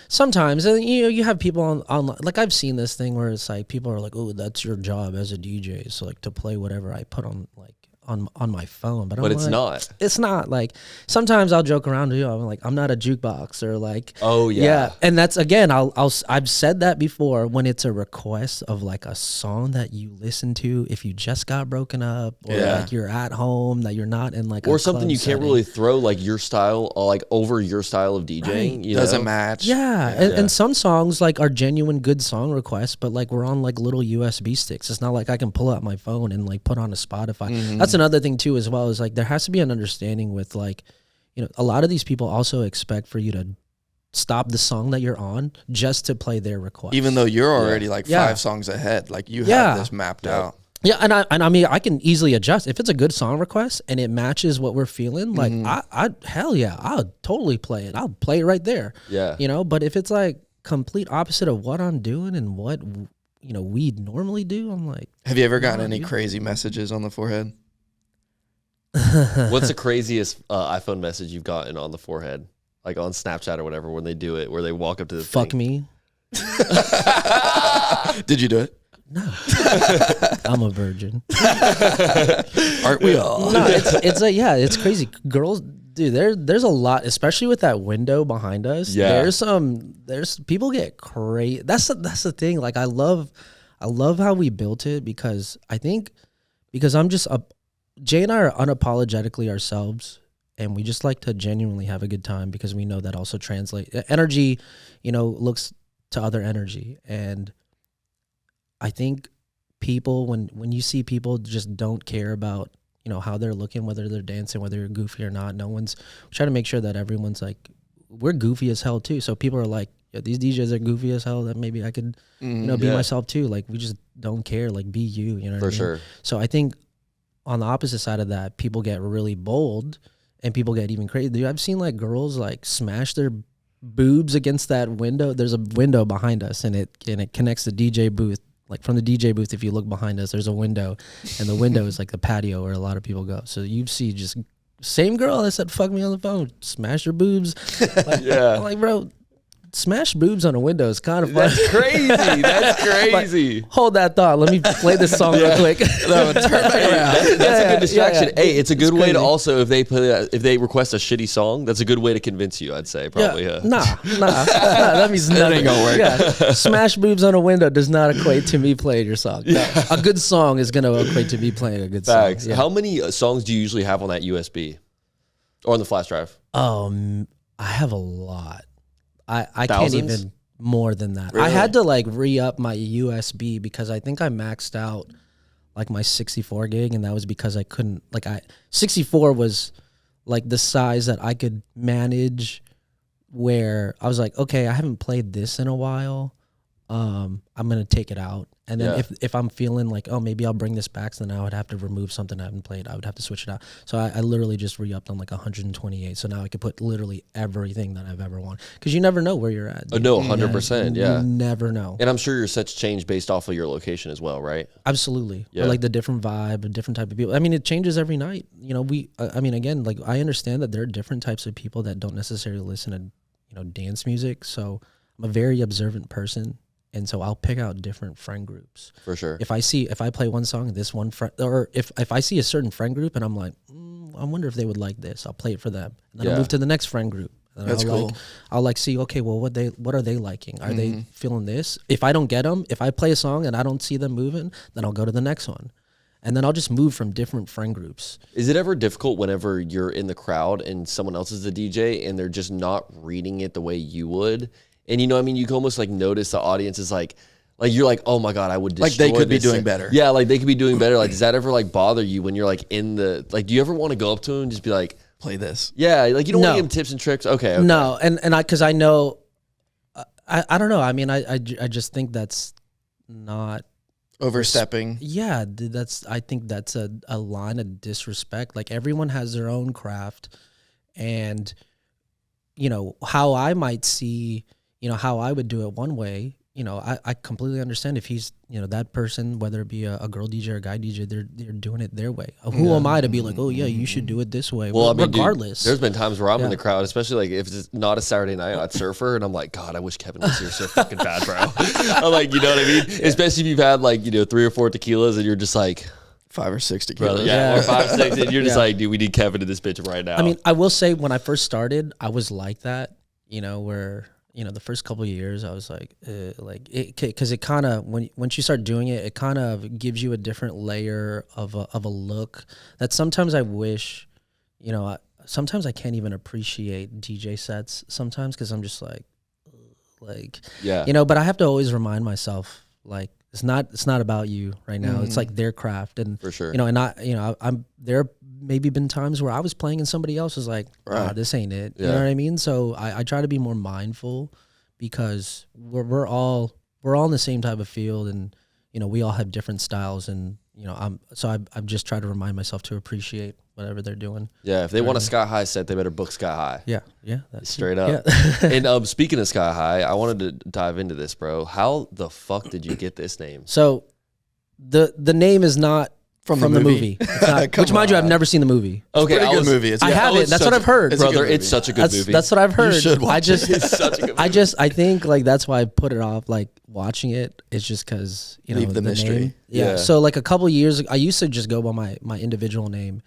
Sometimes, and you know, you have people on like I've seen this thing where it's like people are like, "Oh, that's your job as a DJ, so like to play whatever I put on like on my phone." But it's not. It's not. Like sometimes I'll joke around, you know, I'm like, I'm not a jukebox, or like, Oh yeah. and that's again, I've said that before, when it's a request of like a song that you listen to if you just got broken up, or like you're at home, that you're not in like Or a something club you can't setting. really throw like your style, like over your style of DJing. Right. You Doesn't know? match. Yeah, and some songs like are genuine good song requests, but like we're on like little USB sticks. It's not like I can pull out my phone and like put on a Spotify. That's another thing too, as well, is like there has to be an understanding with like, you know, a lot of these people also expect for you to stop the song that you're on just to play their request. Even though you're already like Yeah. 5 songs ahead, like you Yeah. have this mapped out. Yeah, and I mean I can easily adjust if it's a good song request and it matches what we're feeling. Like I hell yeah, I'll totally play it. I'll play it right there. Yeah. You know, but if it's like complete opposite of what I'm doing and what, you know, we normally do, I'm like, Have you ever gotten any crazy messages on the forehead? What's the craziest iPhone message you've gotten on the forehead? Like on Snapchat or whatever, when they do it, where they walk up to the fuck thing. me. Did you do it? No, I'm a virgin. Aren't we all? No, it's crazy. Girls, dude, there's a lot, especially with that window behind us. Yeah. There's people get crazy. That's the thing. Like I love how we built it, because I think I'm just Jay and I are unapologetically ourselves, and we just like to genuinely have a good time, because we know that also translate energy, you know, looks to other energy. And I think people, when you see people just don't care about, you know, how they're looking, whether they're dancing, whether you're goofy or not. No one's trying to make sure that everyone's like, we're goofy as hell too. So people are like, yeah, these DJs are goofy as hell, that maybe I could, you know, be myself too. Like we just don't care. Like be you, you know what I mean? For sure. So I think on the opposite side of that, people get really bold and people get even crazy. Dude, I've seen like girls like smash their boobs against that window. There's a window behind us, and it connects the DJ booth. Like from the DJ booth, if you look behind us, there's a window, and the window is like the patio where a lot of people go. So you see just same girl that said "fuck me" on the phone, smash her boobs. Like, Yeah. I'm like, bro, smash boobs on a window is kind of fun. That's crazy. That's crazy. Hold that thought. Let me play this song real quick. Turn back around. That's a good distraction. yeah. Hey, it's a good way crazy. to also, if they request a shitty song, that's a good way to convince you, I'd say, probably. Yeah. Yeah. Nah, that means nothing. ain't gonna work. Yeah. Smash boobs on a window does not equate to me playing your song. No. A good song is going to equate to me playing a good Facts. song. Yeah. How many songs do you usually have on that USB or on the flash drive? I have a lot. I can't Thousands? even more than that. Really? I had to like re-up my USB because I think I maxed out like my 64 gig, and that was because I couldn't 64 was like the size that I could manage, where I was like, okay, I haven't played this in a while. I'm gonna take it out, and then if I'm feeling like, oh, maybe I'll bring this back, so then I would have to remove something I haven't played. I would have to switch it out. So I literally just re-upped on like 128. So now I could put literally everything that I've ever wanted, because you never know where you're at. Oh, no, 100%. Yeah, you never know. And I'm sure your sets change based off of your location as well, right? Absolutely. Yeah. Or like the different vibe, a different type of people. I mean, it changes every night. You know, I mean, again, like I understand that there are different types of people that don't necessarily listen to, you know, dance music. So I'm a very observant person. And so I'll pick out different friend groups. For sure. If I play one song, this one friend, or if I see a certain friend group and I'm like, I wonder if they would like this, I'll play it for them. And then I'll move to the next friend group. And That's cool. I'll like see, okay, well, what are they liking? Are they feeling this? If I don't get them, if I play a song and I don't see them moving, then I'll go to the next one. And then I'll just move from different friend groups. Is it ever difficult whenever you're in the crowd and someone else is the DJ and they're just not reading it the way you would? And you know what I mean? You can almost like notice the audience is like you're like, oh my God, I would destroy Like they could be this doing set. better. Yeah, like they could be doing better. Like, does that ever like bother you when you're like in the, like, do you ever want to go up to them and just be like, Play this. yeah, like you don't want No. to give them tips and tricks? Okay. No, and because I know, I don't know. I mean, I just think that's not. Overstepping. Yeah, I think that's a line of disrespect. Like everyone has their own craft, and you know how I might see, you know, how I would do it one way. You know, I completely understand if he's, you know, that person, whether it be a girl DJ or a guy DJ, they're doing it their way. Who am I to be like, oh yeah, you should do it this way? Well, I mean, regardless. dude, there's been times where I'm in the crowd, especially like if it's not a Saturday night at Surfer, and I'm like, God, I wish Kevin was here so fucking bad, bro. I'm like, you know what I mean? Yeah. Especially if you've had like, you know, 3 or 4 tequilas and you're just like, 5 or 6 tequilas. brother, or 5, 6, and you're just like, dude, we need Kevin in this bitch right now. I mean, I will say when I first started, I was like that, you know, where, you know, the first couple of years, I was like because it kind of, once you start doing it, it kind of gives you a different layer of a look that sometimes I wish, you know, sometimes I can't even appreciate DJ sets sometimes because I'm just like, yeah, you know, but I have to always remind myself, like, it's not about you right now. It's like their craft, and for sure, you know, and I'm there. Maybe been times where I was playing and somebody else was like, this ain't it. You know what I mean? So I try to be more mindful because we're all in the same type of field, and you know, we all have different styles, and you know, I've just tried to remind myself to appreciate whatever they're doing. Yeah, if they want a SkyHye set, they better book SkyHye. Yeah, straight up. Yeah. And speaking of SkyHye, I wanted to dive into this, bro. How the fuck did you get this name? So the name is not from the movie. It's not, which, mind you, I've never seen the movie. Okay, Pretty good movie. I haven't. That's what I've heard, brother. It's such a good movie. That's what I've heard. You should watch it. It's such a good movie. I think like that's why I put it off. Like watching it is just because you know Leave the mystery. Name. Yeah. So like a couple of years ago, I used to just go by my individual name,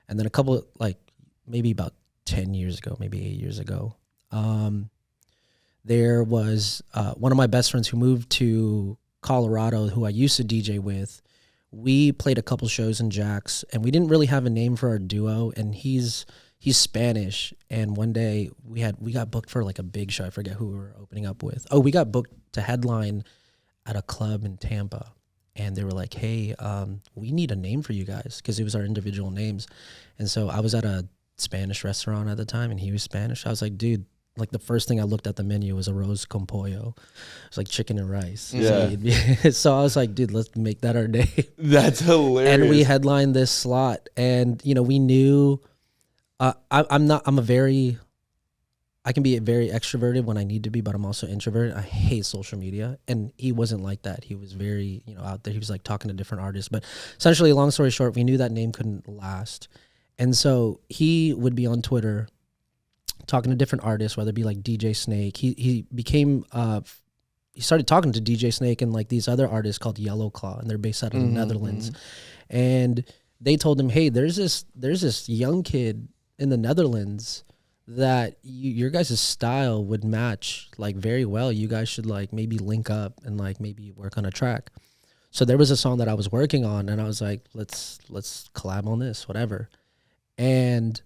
and then a couple like maybe about 10 years ago, maybe 8 years ago, there was one of my best friends who moved to Colorado, who I used to DJ with. We played a couple shows in Jack's, and we didn't really have a name for our duo. And he's Spanish, and one day we got booked for like a big show. I forget who we were opening up with. Oh, we got booked to headline at a club in Tampa, and they were like, "Hey, we need a name for you guys," because it was our individual names. And so I was at a Spanish restaurant at the time, and he was Spanish. I was like, "Dude." Like the first thing I looked at the menu was arroz con pollo. It's like chicken and rice. Yeah. So I was like, dude, let's make that our name. That's hilarious. And we headlined this slot, and you know, we knew. I can be very extroverted when I need to be, but I'm also introverted. I hate social media, and he wasn't like that. He was very, you know, out there. He was like talking to different artists, but essentially, long story short, we knew that name couldn't last, and so he would be on Twitter talking to different artists, whether it be like DJ Snake. He became he started talking to DJ Snake and like these other artists called Yellow Claw, and they're based out of the Netherlands. And they told him, hey, there's this young kid in the Netherlands that your guys' style would match like very well. You guys should like maybe link up and like maybe work on a track. So there was a song that I was working on, and I was like, let's collab on this, whatever. And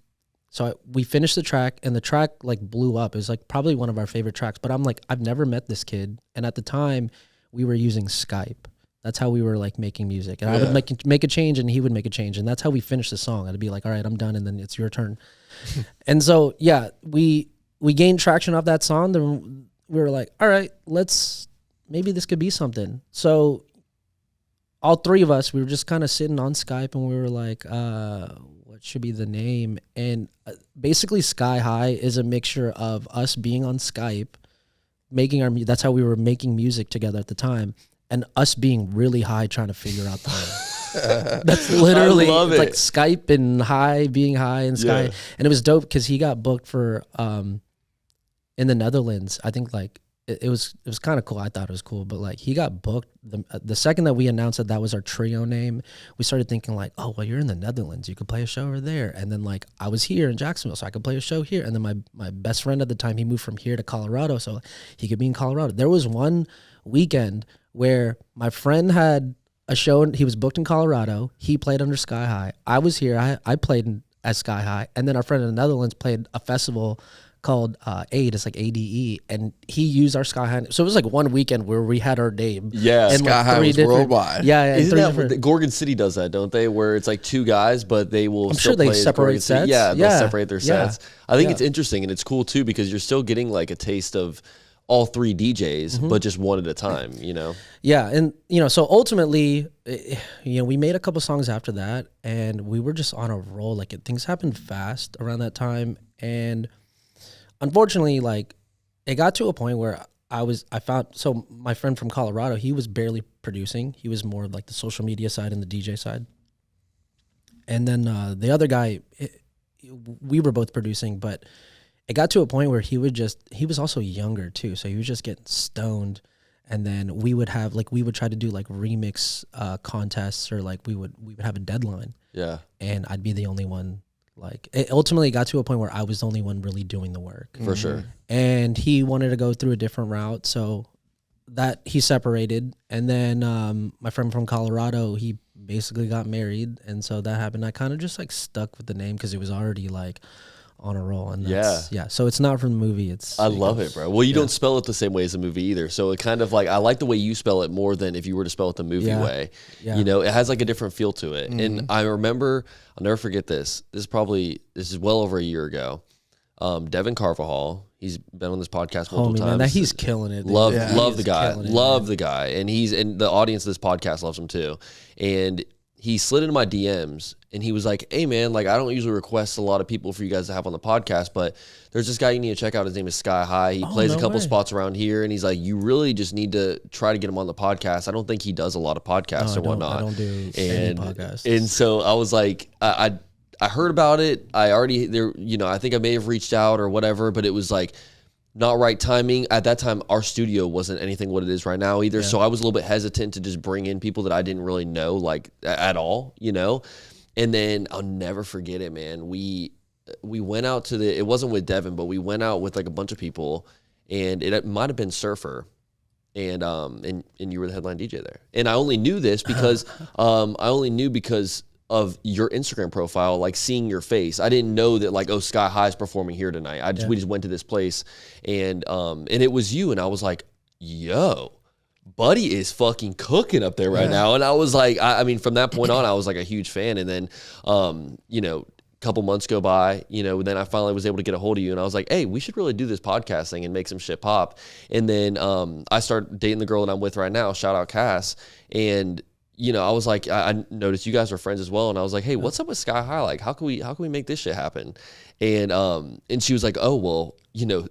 So we finished the track, and the track like blew up. It was like probably one of our favorite tracks. But I'm like, I've never met this kid, and at the time, we were using Skype. That's how we were like making music, and I would make a change, and he would make a change, and that's how we finished the song. I'd be like, all right, I'm done, and then it's your turn. And so yeah, we gained traction off that song. Then we were like, all right, maybe this could be something. So all three of us, we were just kind of sitting on Skype, and we were like, what should be the name? And basically SkyHye is a mixture of us being on Skype, that's how we were making music together at the time, and us being really high trying to figure out the name. That's literally like Skype and high, being high and Sky. Yeah. And it was dope because he got booked for in the Netherlands. I think like it was kind of cool. I thought it was cool, but like he got booked the second that we announced that was our trio name. We started thinking like, oh well, you're in the Netherlands, you could play a show over there. And then like I was here in Jacksonville, so I could play a show here. And then my best friend at the time, he moved from here to Colorado, so he could be in Colorado. There was one weekend where my friend had a show, and he was booked in Colorado. He played under SkyHye. I was here. I played as SkyHye, and then our friend in the Netherlands played a festival called AID. It's like ADE, and he used our SkyHye. So it was like one weekend where we had our name. Yeah, and SkyHye like was worldwide. Yeah, isn't that Gorgon City does that, don't they? Where it's like two guys, but they will. I'm sure they separate sets. Yeah, they'll separate their sets. I think it's interesting, and it's cool too because you're still getting like a taste of all three DJs, but just one at a time, you know? Yeah. And, so ultimately, we made a couple songs after that, and we were just on a roll. Like things happened fast around that time. And unfortunately, like it got to a point where so my friend from Colorado, he was barely producing. He was more like the social media side and the DJ side. And then the other guy, we were both producing, but it got to a point where he was also younger too. So he was just getting stoned. And then we would try to do like remix contests, or like we would have a deadline. Yeah. And I'd be the only one. Like it ultimately got to a point where I was the only one really doing the work. For sure. And he wanted to go through a different route. So that he separated. And then my friend from Colorado, he basically got married. And so that happened. I kind of just like stuck with the name because it was already like on a roll. And so it's not from the movie. I love it, bro. Well, you don't spell it the same way as the movie either. So it kind of like, I like the way you spell it more than if you were to spell it the movie way. Yeah. It has like a different feel to it. And I remember, I'll never forget this. This is well over a year ago. Devin Carvajal, he's been on this podcast multiple times. Man, he's killing it. Love the guy. Love the guy. And the audience of this podcast loves him too. And he slid into my DMs and he was like, hey man, like I don't usually request a lot of people for you guys to have on the podcast, but there's this guy you need to check out. His name is SkyHye. He plays a couple spots around here, and he's like, you really just need to try to get him on the podcast. I don't think he does a lot of podcasts or whatnot. I don't do any podcasts. And so I was like, I heard about it. I think I may have reached out or whatever, but it was like not right timing. At that time, our studio wasn't anything what it is right now either. Yeah. So I was a little bit hesitant to just bring in people that I didn't really know like at all, And then I'll never forget it, man. We went out to it wasn't with Devin, but we went out with like a bunch of people, and it might have been Surfer. And you were the headline DJ there. And I only knew this because of your Instagram profile, like seeing your face. I didn't know that like, SkyHye is performing here tonight. We just went to this place, and it was you, and I was like, yo, Buddy is fucking cooking up there right now. And I was like, I mean, from that point on, I was like a huge fan. And then, a couple months go by, then I finally was able to get a hold of you, and I was like, hey, we should really do this podcast thing and make some shit pop. And then I start dating the girl that I'm with right now, shout out Cass, and I was like, I noticed you guys were friends as well, and I was like, hey, what's up with SkyHye? Like, how can we make this shit happen? And she was like, oh, well,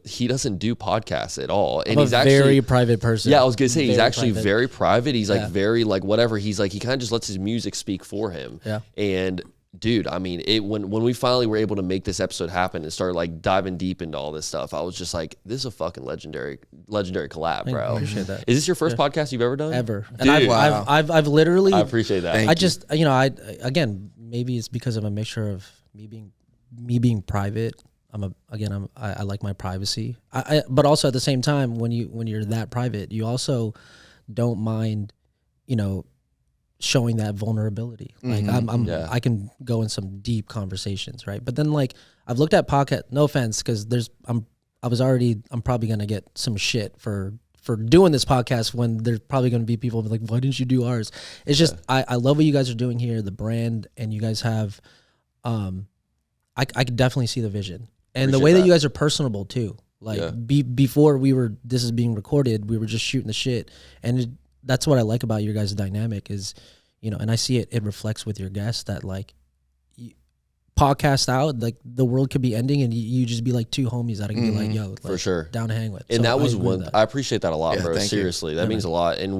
he doesn't do podcasts at all, and he's actually very private person. Yeah, I was gonna say he's actually very private. He's like very like whatever. He's like, he kind of just lets his music speak for him. Yeah, and dude, I mean, when we finally were able to make this episode happen and start like diving deep into all this stuff, I was just like, this is a fucking legendary collab, bro. I appreciate that. Is this your first podcast you've ever done? Ever. And I've literally, I appreciate that. Again, maybe it's because of a mixture of me being private. I like my privacy. But also at the same time, when you're that private, you also don't mind, showing that vulnerability. Like I can go in some deep conversations, right? But then like I've looked at podcast. No offense, because I'm probably gonna get some shit for doing this podcast when there's probably gonna be people like, why didn't you do ours? It's just I love what you guys are doing here, the brand, and you guys have, I could definitely see the vision and Appreciate the way that that. you guys are personable too. Like before this is being recorded, we were just shooting the shit, and that's what I like about your guys' dynamic is, and I see it reflects with your guests that like podcast out, like the world could be ending and you just be like two homies that I can be like, yo, like, for sure, down to hang with. And So that was I agree with one. that. I appreciate that a lot, bro. thank you. Seriously, that means a lot. And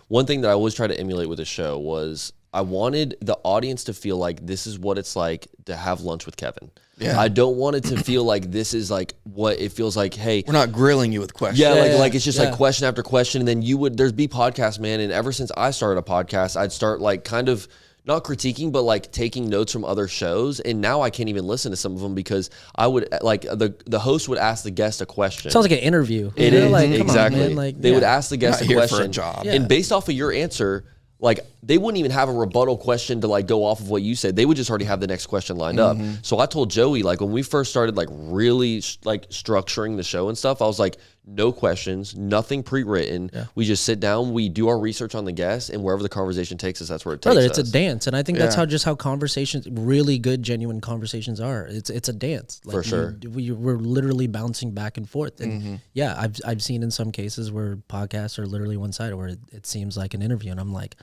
one thing that I always try to emulate with the show was I wanted the audience to feel like this is what it's like to have lunch with Kevin. Yeah. I don't want it to feel like this is like what it feels like. Hey, We're not grilling you with questions. yeah, Yeah, like it's just yeah. like question after question, and then there'd be podcasts, man. And ever since I started a podcast, I'd start like kind of not critiquing, but like taking notes from other shows. And now I can't even listen to some of them because I would like the host would ask the guest a question. Sounds like an interview. It You know, is, like, come on, exactly. man, like, they would ask the guest Not a here for a question, job. Yeah. and based off of your answer, like they wouldn't even have a rebuttal question to like go off of what you said. They would just already have the next question lined up. So I told Joey, like when we first started like really like structuring the show and stuff, I was like, no questions, nothing pre-written. We just sit down, we do our research on the guest, and wherever the conversation takes us, that's where it takes Brother, us. it's a dance, and I think that's how conversations, really good, genuine conversations are. It's a dance. Like For sure. We're literally bouncing back and forth, and I've seen in some cases where podcasts are literally one sided, where it seems like an interview, and I'm like,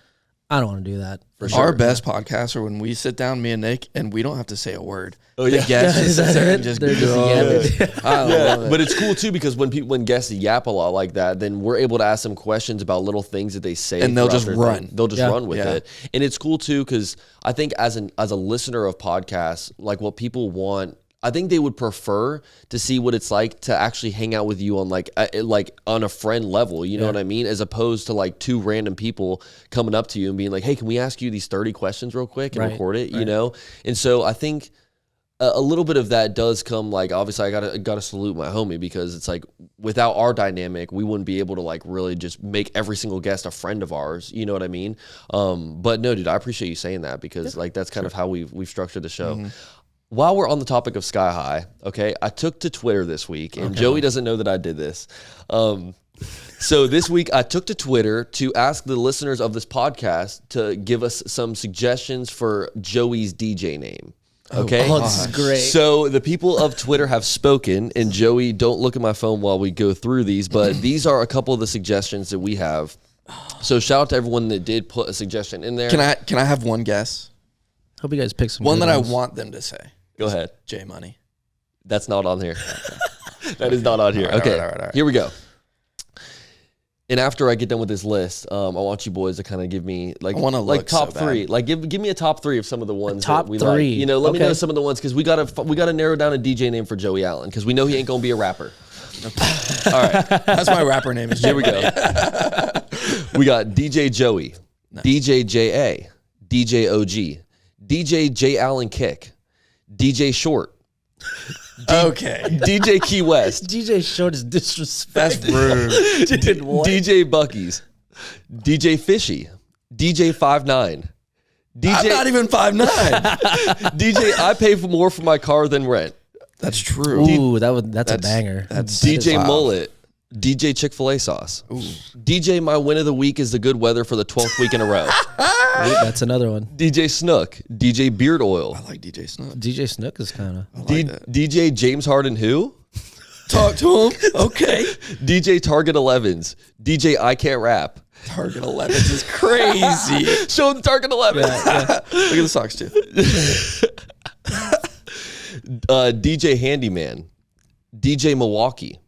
I don't want to do that. For sure. Our best podcasts are when we sit down, me and Nick, and we don't have to say a word. Oh, yeah. The guest Is just that sits there it? and just They're just goes. yapping. I love it. But it's cool too because when guests yap a lot like that, then we're able to ask them questions about little things that they say, And they'll throughout just their run. thing. They'll just Yeah. run with Yeah. it, and it's cool too because I think as a listener of podcasts, like what people want. I think they would prefer to see what it's like to actually hang out with you on like on a friend level, you know what I mean? As opposed to like two random people coming up to you and being like, hey, can we ask you these 30 questions real quick and Right, record it, you know? And so I think a little bit of that does come like, obviously I gotta salute my homie because it's like without our dynamic, we wouldn't be able to like really just make every single guest a friend of ours. You know what I mean? But no, dude, I appreciate you saying that because like, that's kind of how we've structured the show. While we're on the topic of SkyHye, okay, I took to Twitter this week, and Joey doesn't know that I did this. So this week I took to Twitter to ask the listeners of this podcast to give us some suggestions for Joey's DJ name. Okay. Oh, this is great. So the people of Twitter have spoken, and Joey, don't look at my phone while we go through these, but these are a couple of the suggestions that we have. So shout out to everyone that did put a suggestion in there. Can I have one guess? Hope you guys pick some One good that I ones. want them to say. Go ahead. J Money. That's not on here. That is not on here. All right, Okay, all right. here we go. And after I get done with this list, I want you boys to kind of give me like I wanna like look top so bad. three. Like give me a top three of some of the ones top that we three. like. You know, let me Okay. know some of the ones because we gotta narrow down a DJ name for Joey Allen because we know he ain't gonna be a rapper. All right, That's my rapper name. Is here we go. We got DJ Joey, DJ JA, DJ OG, DJ J Allen Kick, DJ Short, okay. DJ Key West, DJ Short is disrespectful. That's rude. Dude, what? DJ Bucky's, DJ Fishy, DJ 5'9", I'm not even 5'9". DJ I pay for more for my car than rent, That's true. Ooh, that's a banger. That's DJ wild. Mullet, DJ Chick-fil-A sauce, DJ my win of the week is the good weather for the 12th week in a row, Ooh, that's another one. DJ Snook, DJ Beard Oil, I like DJ Snook. DJ Snook is kind of. I like that. DJ James Harden who, Talk to him. Okay. DJ Target 11s, DJ I Can't Rap. Target 11s is crazy. Show them Target 11s. Look at the socks too. DJ Handyman, DJ Milwaukee,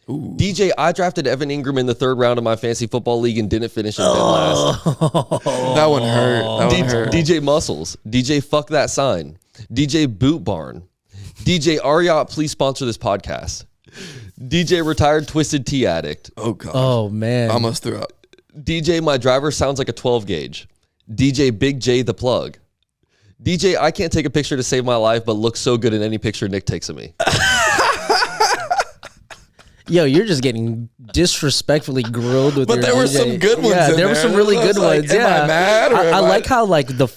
DJ I drafted Evan Ingram in the third round of my fantasy football league and didn't finish in dead last. That one hurt. That one hurt. DJ Muscles, DJ Fuck That Sign, DJ Boot Barn, DJ Ariat, please sponsor this podcast. DJ Retired Twisted Tea Addict, Oh god. Oh man. I almost threw up. DJ My Driver Sounds Like a 12 Gauge, DJ Big J The Plug, DJ I Can't Take a Picture to Save My Life but looks so good in any picture Nick takes of me. Yo, you're just getting disrespectfully grilled with. But your there were DJ. some good ones. Yeah, in there were some really I was good like, ones. am Yeah, I mad? Or I am like how like the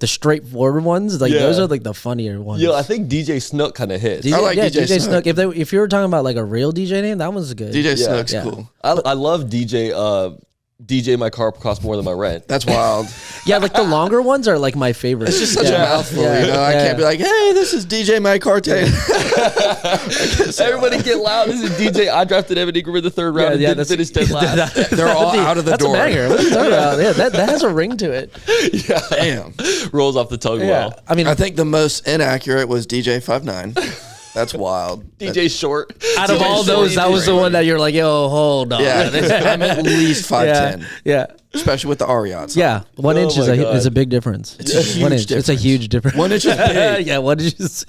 straightforward ones. Like Yeah. those are like the funnier ones. Yo, I think DJ Snook kind of hits. I like DJ Snook. If you were talking about like a real DJ name, that one's good. DJ Snook's Yeah. cool. I love DJ. My car costs more than my rent. That's wild. Yeah, like the longer ones are like my favorite. It's just such a mouthful, Yeah. you know. I can't be like, hey, this is DJ My Car Tape. Everybody get loud. This is DJ. I drafted Evan Ingram in the third round and didn't finish dead last. They're all out of the That's door. a banger. What are you talking about? Yeah, that has a ring to it. Yeah. Damn. Rolls off the tongue Yeah, well. I mean, I think the most inaccurate was DJ 59. That's wild. DJ Short. out of DJ all Short, those, that was the one that you're like, yo, hold on. Yeah, I'm at least 5'10", yeah. especially with the Ariats. Yeah, 1 inch Oh my God. is a big difference. It's a huge 1 inch. It's a difference. huge difference. 1 inch is big. Yeah, 1 inch is.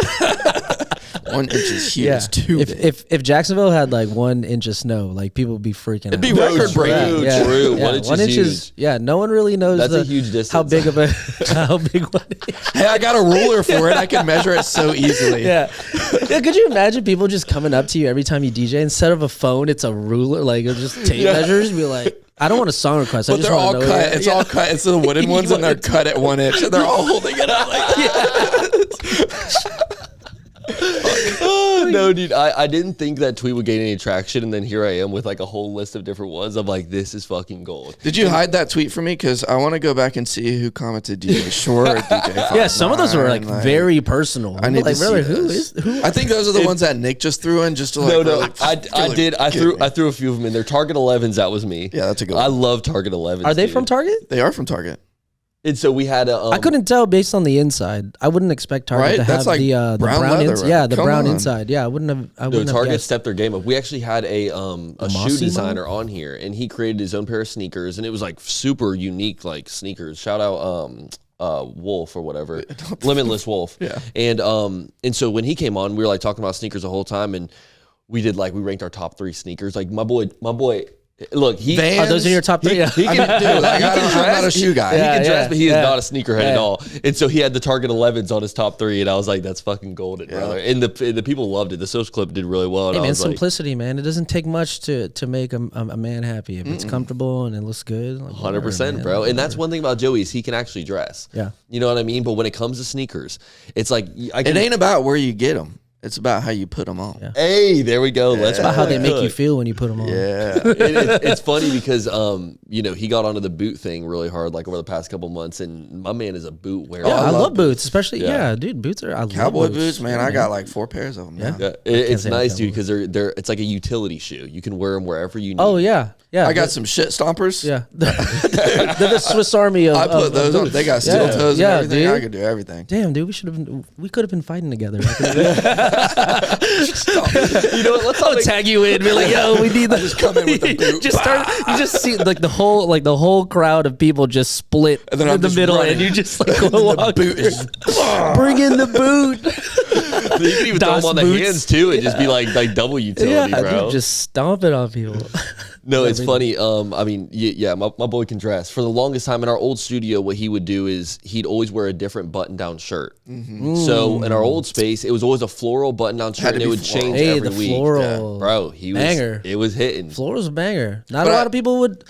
1 inch is huge. Yeah. It's too big. If Jacksonville had like 1 inch of snow, like people would be freaking out. It'd be record breaking. True, Yeah, true. yeah. 1 inch 1 is inch huge. is no one really knows That's a huge how distance. big of a how big 1 inch. Hey, I got a ruler for it. I can measure it so easily. Yeah. Yeah, could you imagine people just coming up to you every time you DJ instead of a phone, it's a ruler, like it's just tape measures? Be like, I don't want a song request. I But just they're want all to know cut. It's all cut. It's the wooden ones, and they're cut at 1 inch. And they're all holding it out like that. Oh, no, dude. I didn't think that tweet would gain any traction, and then here I am with like a whole list of different ones. I'm like, this is fucking gold. Did you hide that tweet for me? Because I want to go back and see who commented DJ Short or DJ 59. Yeah, some of those were like very personal. I need like, to see really, those. who? I think those are the ones that Nick just threw in just to like. No, really I feel did. it. I Get threw me. I threw a few of them in there. Target 11s. That was me. Yeah, that's a good I one. love Target 11s. Are they dude. from Target? They are from Target. And so we had a. I couldn't tell based on the inside. I wouldn't expect Target Right? to That's have like the brown brown leather, inside. Yeah, the Come brown on. inside. Yeah, I wouldn't have. I No, wouldn't have Target guessed. stepped their game up. We actually had a shoe Mossimo? designer on here, and he created his own pair of sneakers, and it was like super unique, like sneakers. Shout out Wolf or whatever, Limitless Wolf. Yeah. And so when he came on, we were like talking about sneakers the whole time, and we ranked our top 3 sneakers. Like my boy. Look, he. Vans? Oh, those are your top 3. Yeah. He can, Dude, like, I'm not a shoe guy. He Yeah, can dress, but he is yeah. not a sneakerhead at Yeah. all. And so he had the Target 11s on his top 3, and I was like, "That's fucking golden, brother." And the people loved it. The social clip did really well. And Hey I man, was like, simplicity, man. It doesn't take much to make a man happy. If it's comfortable and it looks good, like, 100%, whatever, bro. man. And that's one thing about Joey is he can actually dress. Yeah. You know what I mean? But when it comes to sneakers, it's like I It can, ain't about where you get them. It's about how you put them on. Yeah. Hey, there we go. Let's about how they make you cook. feel when you put them on. Yeah. It's funny because he got onto the boot thing really hard like over the past couple months, and my man is a boot wearer. Yeah, I I love love boots, especially Yeah. dude. Boots are I Cowboy love boots, man. Yeah, I got like 4 pairs of them. Yeah. Yeah. It's say nice, that dude, because they're it's like a utility shoe. You can wear them wherever you need. Oh yeah, yeah. I got some shit stompers. Yeah, they're the Swiss Army of. I put of those on. boots. They got steel Yeah. toes Yeah, and everything. dude. I could do everything. Damn, dude, we could have been fighting together. You know what? Let's I'll tag you in, be like, yo, we need that. just come in with a boot. You just see like the whole crowd of people just split And then in I'm the just middle, running. and you just like go walk. Boot is Bring in the boot. You can even throw Das them on the boots. hands too, and just be like double utility, Yeah, bro. dude, just stomp it on people. No, it's funny. I mean, yeah, my boy can dress. For the longest time in our old studio, what he would do is he'd always wear a different button-down shirt. So in our old space, it was always a floral button-down shirt, and to it be would floral. change Hey, every the week. floral. Bro, he was Banger. It was hitting. Floral's a banger. Not But a lot of people would.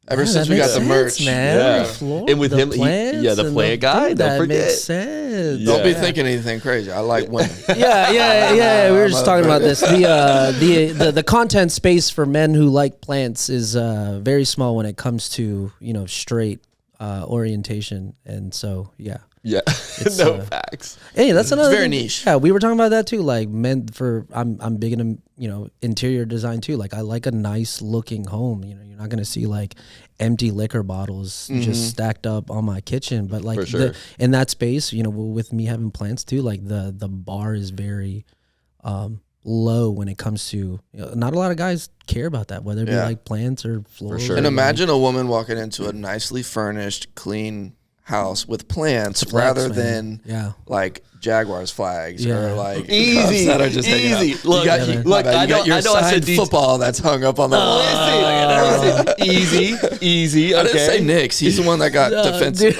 Ever Yeah, since that we got makes the sense, merch. man. Yeah. The floral, And with the him, plants the and plant guy, dude, don't that forget. makes sense. Don't be Yeah. thinking anything crazy. I like women. Yeah. We were just talking about this. The content space for men who like plants is very small when it comes to straight orientation, and so yeah. Yeah, facts. Hey, that's another very thing. niche. Yeah, we were talking about that too. Like men, I'm big into interior design too. Like I like a nice looking home. You're not gonna see like empty liquor bottles just stacked up on my kitchen. But like For sure. in that space, with me having plants too, like the bar is very low when it comes to not a lot of guys care about that, whether it be Yeah. like plants or florals. sure. And imagine a woman walking into a nicely furnished, clean house with plants Flex, rather man. than like Jaguars flags or like easy that are just hanging out. Look, You got your side football that's hung up on the wall. Easy. I didn't say Knicks. He's the one that got defensive.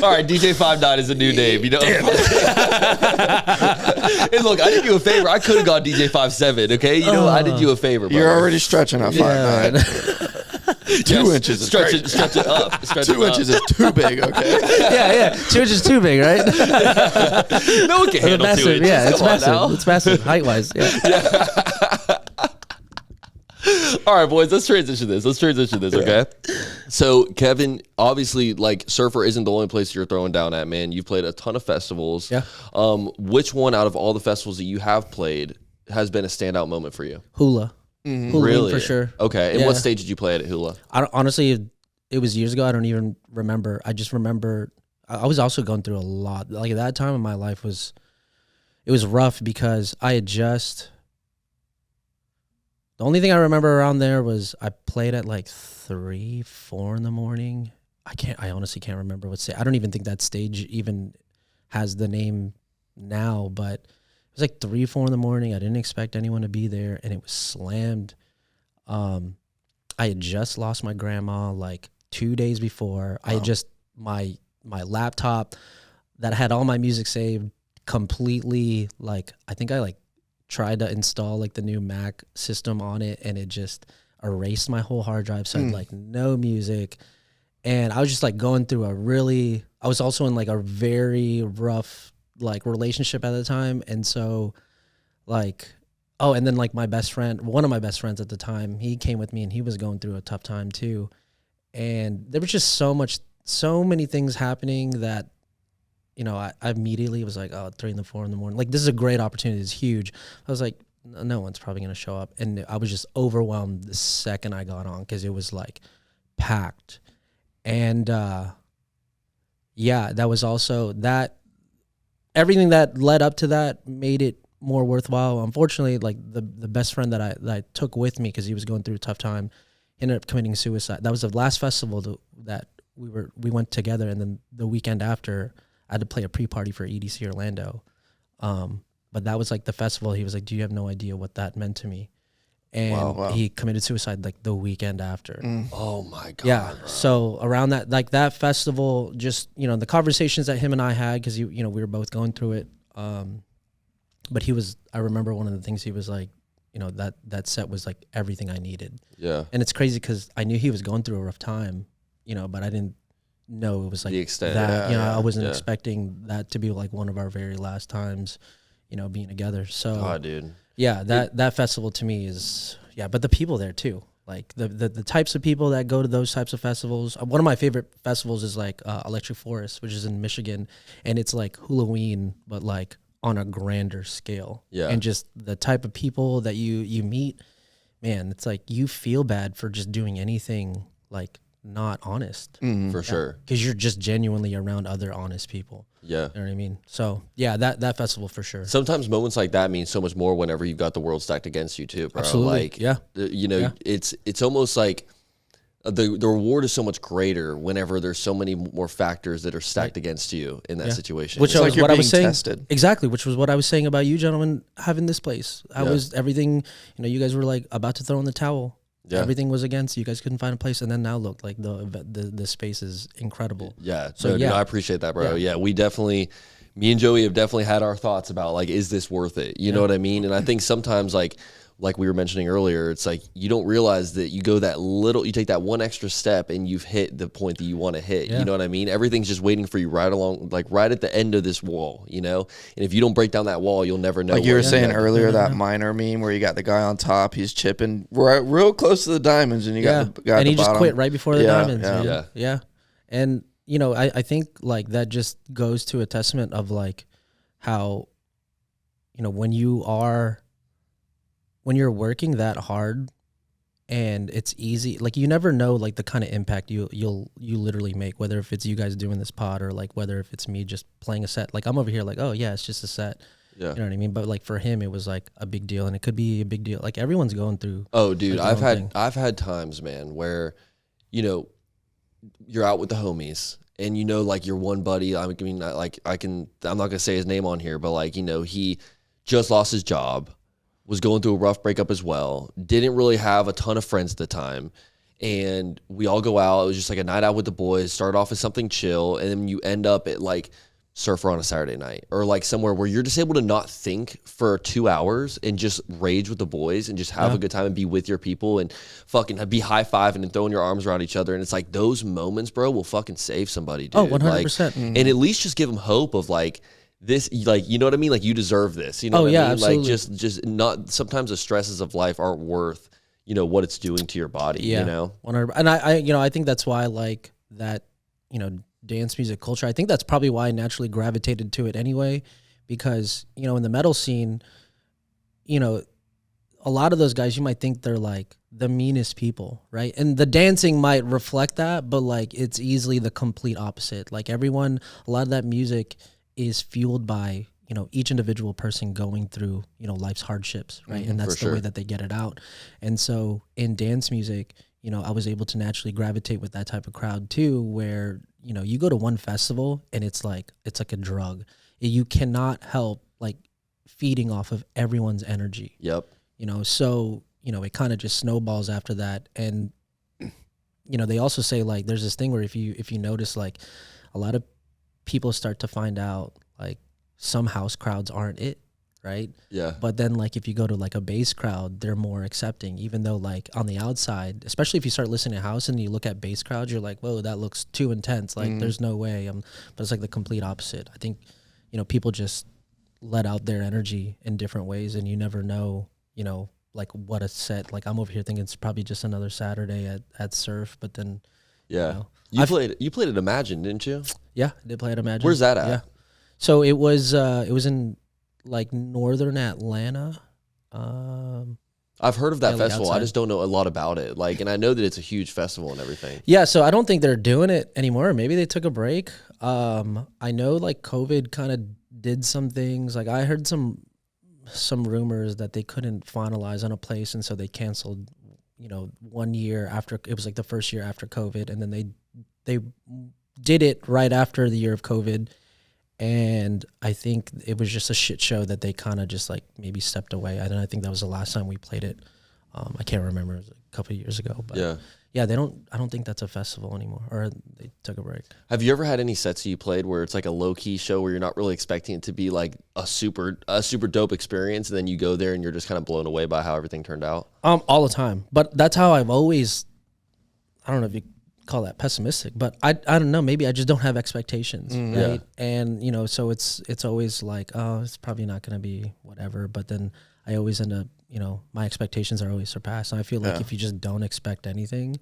All right, DJ 59 is a new name. You know. And look, I did you a favor. I could have gone DJ 57. Okay, you know, I did you a favor. Bro. You're already stretching at 5'9". 2 inches is stretch great. it, stretch it up. 2 inches is too big. Okay. Yeah. 2 inches is too big, right? No one can handle 2 inches. Yeah, it's Come on massive. now. It's massive, height wise. Yeah. All right, boys, let's transition this. Okay? So, Kevin, obviously, like, Surfer isn't the only place you're throwing down at, man. You've played a ton of festivals. Yeah. Which one out of all the festivals that you have played has been a standout moment for you? Hula. Hula Really? for sure. Okay. And Yeah. what stage did you play at Hula? Honestly, it was years ago. I don't even remember. I just remember I was also going through a lot. Like, that time in my life was rough because I had just. The only thing I remember around there was I played at like 3, 4 in the morning. I honestly can't remember what stage. I don't even think that stage even has the name now, but it was like 3, 4 in the morning. I didn't expect anyone to be there, and it was slammed. I had just lost my grandma like 2 days before. I had just my laptop that had all my music saved completely, like, I think I like tried to install like the new Mac system on it, and it just erased my whole hard drive. So I had like no music, and I was just like going through I was also in like a very rough like relationship at the time. And so like, and then like one of my best friends at the time, he came with me, and he was going through a tough time too. And there was just so many things happening that, you know, I immediately was like, 3 and 4 in the morning. Like, this is a great opportunity. It's huge. I was like, no one's probably going to show up. And I was just overwhelmed the second I got on because it was, like, packed. And, that was also that. Everything that led up to that made it more worthwhile. Unfortunately, like, the best friend that I took with me because he was going through a tough time ended up committing suicide. That was the last festival that we went together. And then the weekend after, I had to play a pre-party for EDC Orlando. But that was like the festival. He was like, do you have no idea what that meant to me? And he committed suicide like the weekend after. Oh my God. Yeah. Bro. So around that, like that festival, just, you know, the conversations that him and I had, cause you know, we were both going through it. But I remember one of the things he was like, you know, that set was like everything I needed. Yeah. And it's crazy cause I knew he was going through a rough time, you know, but I didn't know it was like The extent. that. I wasn't yeah. expecting that to be like one of our very last times, you know, being together. So, dude. Yeah, that festival to me is, but the people there too. Like the types of people that go to those types of festivals. One of my favorite festivals is like Electric Forest, which is in Michigan, and it's like Halloween, but like on a grander scale. Yeah. And just the type of people that you meet, man, it's like you feel bad for just doing anything like not honest. For sure. Because you're just genuinely around other honest people. Yeah. You know what I mean? So yeah, that festival for sure. Sometimes moments like that mean so much more whenever you've got the world stacked against you too, bro. Absolutely. Like, Yeah. You know, it's almost like the reward is so much greater whenever there's so many more factors that are stacked against you in that situation. Which It's was like you're what I being was saying. tested. Exactly, which was what I was saying about you gentlemen having this place. I was everything, you know, you guys were like about to throw in the towel. Yeah. Everything was against you. Guys couldn't find a place, and then now look, like the space is incredible. Yeah. So Dude, I appreciate that, bro. Yeah, we definitely, me and Joey have definitely had our thoughts about like, is this worth it? You know what I mean? And I think sometimes like we were mentioning earlier, it's like you don't realize that you go you take that one extra step and you've hit the point that you want to hit. You know what I mean? Everything's just waiting for you right along, like right at the end of this wall, you know? And if you don't break down that wall, you'll never know. Like you were saying earlier, that miner meme where you got the guy on top, he's chipping real close to the diamonds, and you got the guy and at he the just bottom. quit right before the diamonds. Yeah. Yeah. And you know, I think like that just goes to a testament of like how, you know, when you're working that hard and it's easy, like you never know like the kind of impact you literally make, whether if it's you guys doing this pod or like whether if it's me just playing a set. Like I'm over here like, oh yeah, it's just a set. Yeah. You know what I mean? But like for him it was like a big deal, and it could be a big deal. Like everyone's going through. Oh dude, like, I've had times, man, where, you know, you're out with the homies and you know, like your one buddy, I mean, like I'm not gonna say his name on here, but like, you know, he just lost his job, was going through a rough breakup as well, didn't really have a ton of friends at the time. And we all go out. It was just like a night out with the boys, start off as something chill. And then you end up at like Surfer on a Saturday night, or like somewhere where you're just able to not think for 2 hours and just rage with the boys and just have a good time and be with your people and fucking be high-fiving and throwing your arms around each other. And it's like those moments, bro, will fucking save somebody, dude. Oh, 100%. Like, and at least just give them hope of like, this, like, you know what I mean? Like, you deserve this. You know what I mean? Absolutely. Like, just not, sometimes the stresses of life aren't worth, you know, what it's doing to your body, you know? 100%. And I think that's why I like that, you know, dance music culture. I think that's probably why I naturally gravitated to it anyway, because, you know, in the metal scene, you know, a lot of those guys, you might think they're like the meanest people, right? And the dancing might reflect that, but like it's easily the complete opposite. Like everyone, a lot of that music is fueled by, you know, each individual person going through, you know, life's hardships, right? And that's the way that they get it out. And so in dance music, you know, I was able to naturally gravitate with that type of crowd too, where, you know, you go to one festival and it's like a drug. You cannot help like feeding off of everyone's energy. Yep. You know, so, you know, it kind of just snowballs after that. And, you know, they also say like, there's this thing where if you notice, like a lot of people start to find out like some house crowds aren't it. Right. Yeah. But then like if you go to like a bass crowd, they're more accepting, even though like on the outside, especially if you start listening to house and you look at bass crowds, you're like, whoa, that looks too intense. Like there's no way. But it's like the complete opposite. I think, you know, people just let out their energy in different ways, and you never know, you know, like what a set, like I'm over here thinking it's probably just another Saturday at Surf, but then, yeah. you know, You played at Imagine, didn't you? Yeah, I did play at Imagine. Where's that at? Yeah. So it was in like northern Atlanta. I've heard of that like festival. I outside. just don't know a lot about it. Like, and I know that it's a huge festival and everything. Yeah, so I don't think they're doing it anymore. Maybe they took a break. I know like COVID kind of did some things. Like I heard some rumors that they couldn't finalize on a place, and so they canceled, you know, 1 year after. It was like the first year after COVID, and then they did it right after the year of COVID. And I think it was just a shit show that they kind of just like maybe stepped away. I think that was the last time we played it. I can't remember. It was a couple of years ago. But yeah, I don't think that's a festival anymore, or they took a break. Have you ever had any sets that you played where it's like a low key show where you're not really expecting it to be like a super dope experience, and then you go there and you're just kind of blown away by how everything turned out? All the time. But that's how I've always, I don't know if you call that pessimistic, but I don't know, maybe I just don't have expectations, right? Yeah. And you know, so it's always like, oh, it's probably not going to be whatever, but then I always end up, you know, my expectations are always surpassed. And I feel like if you just don't expect anything,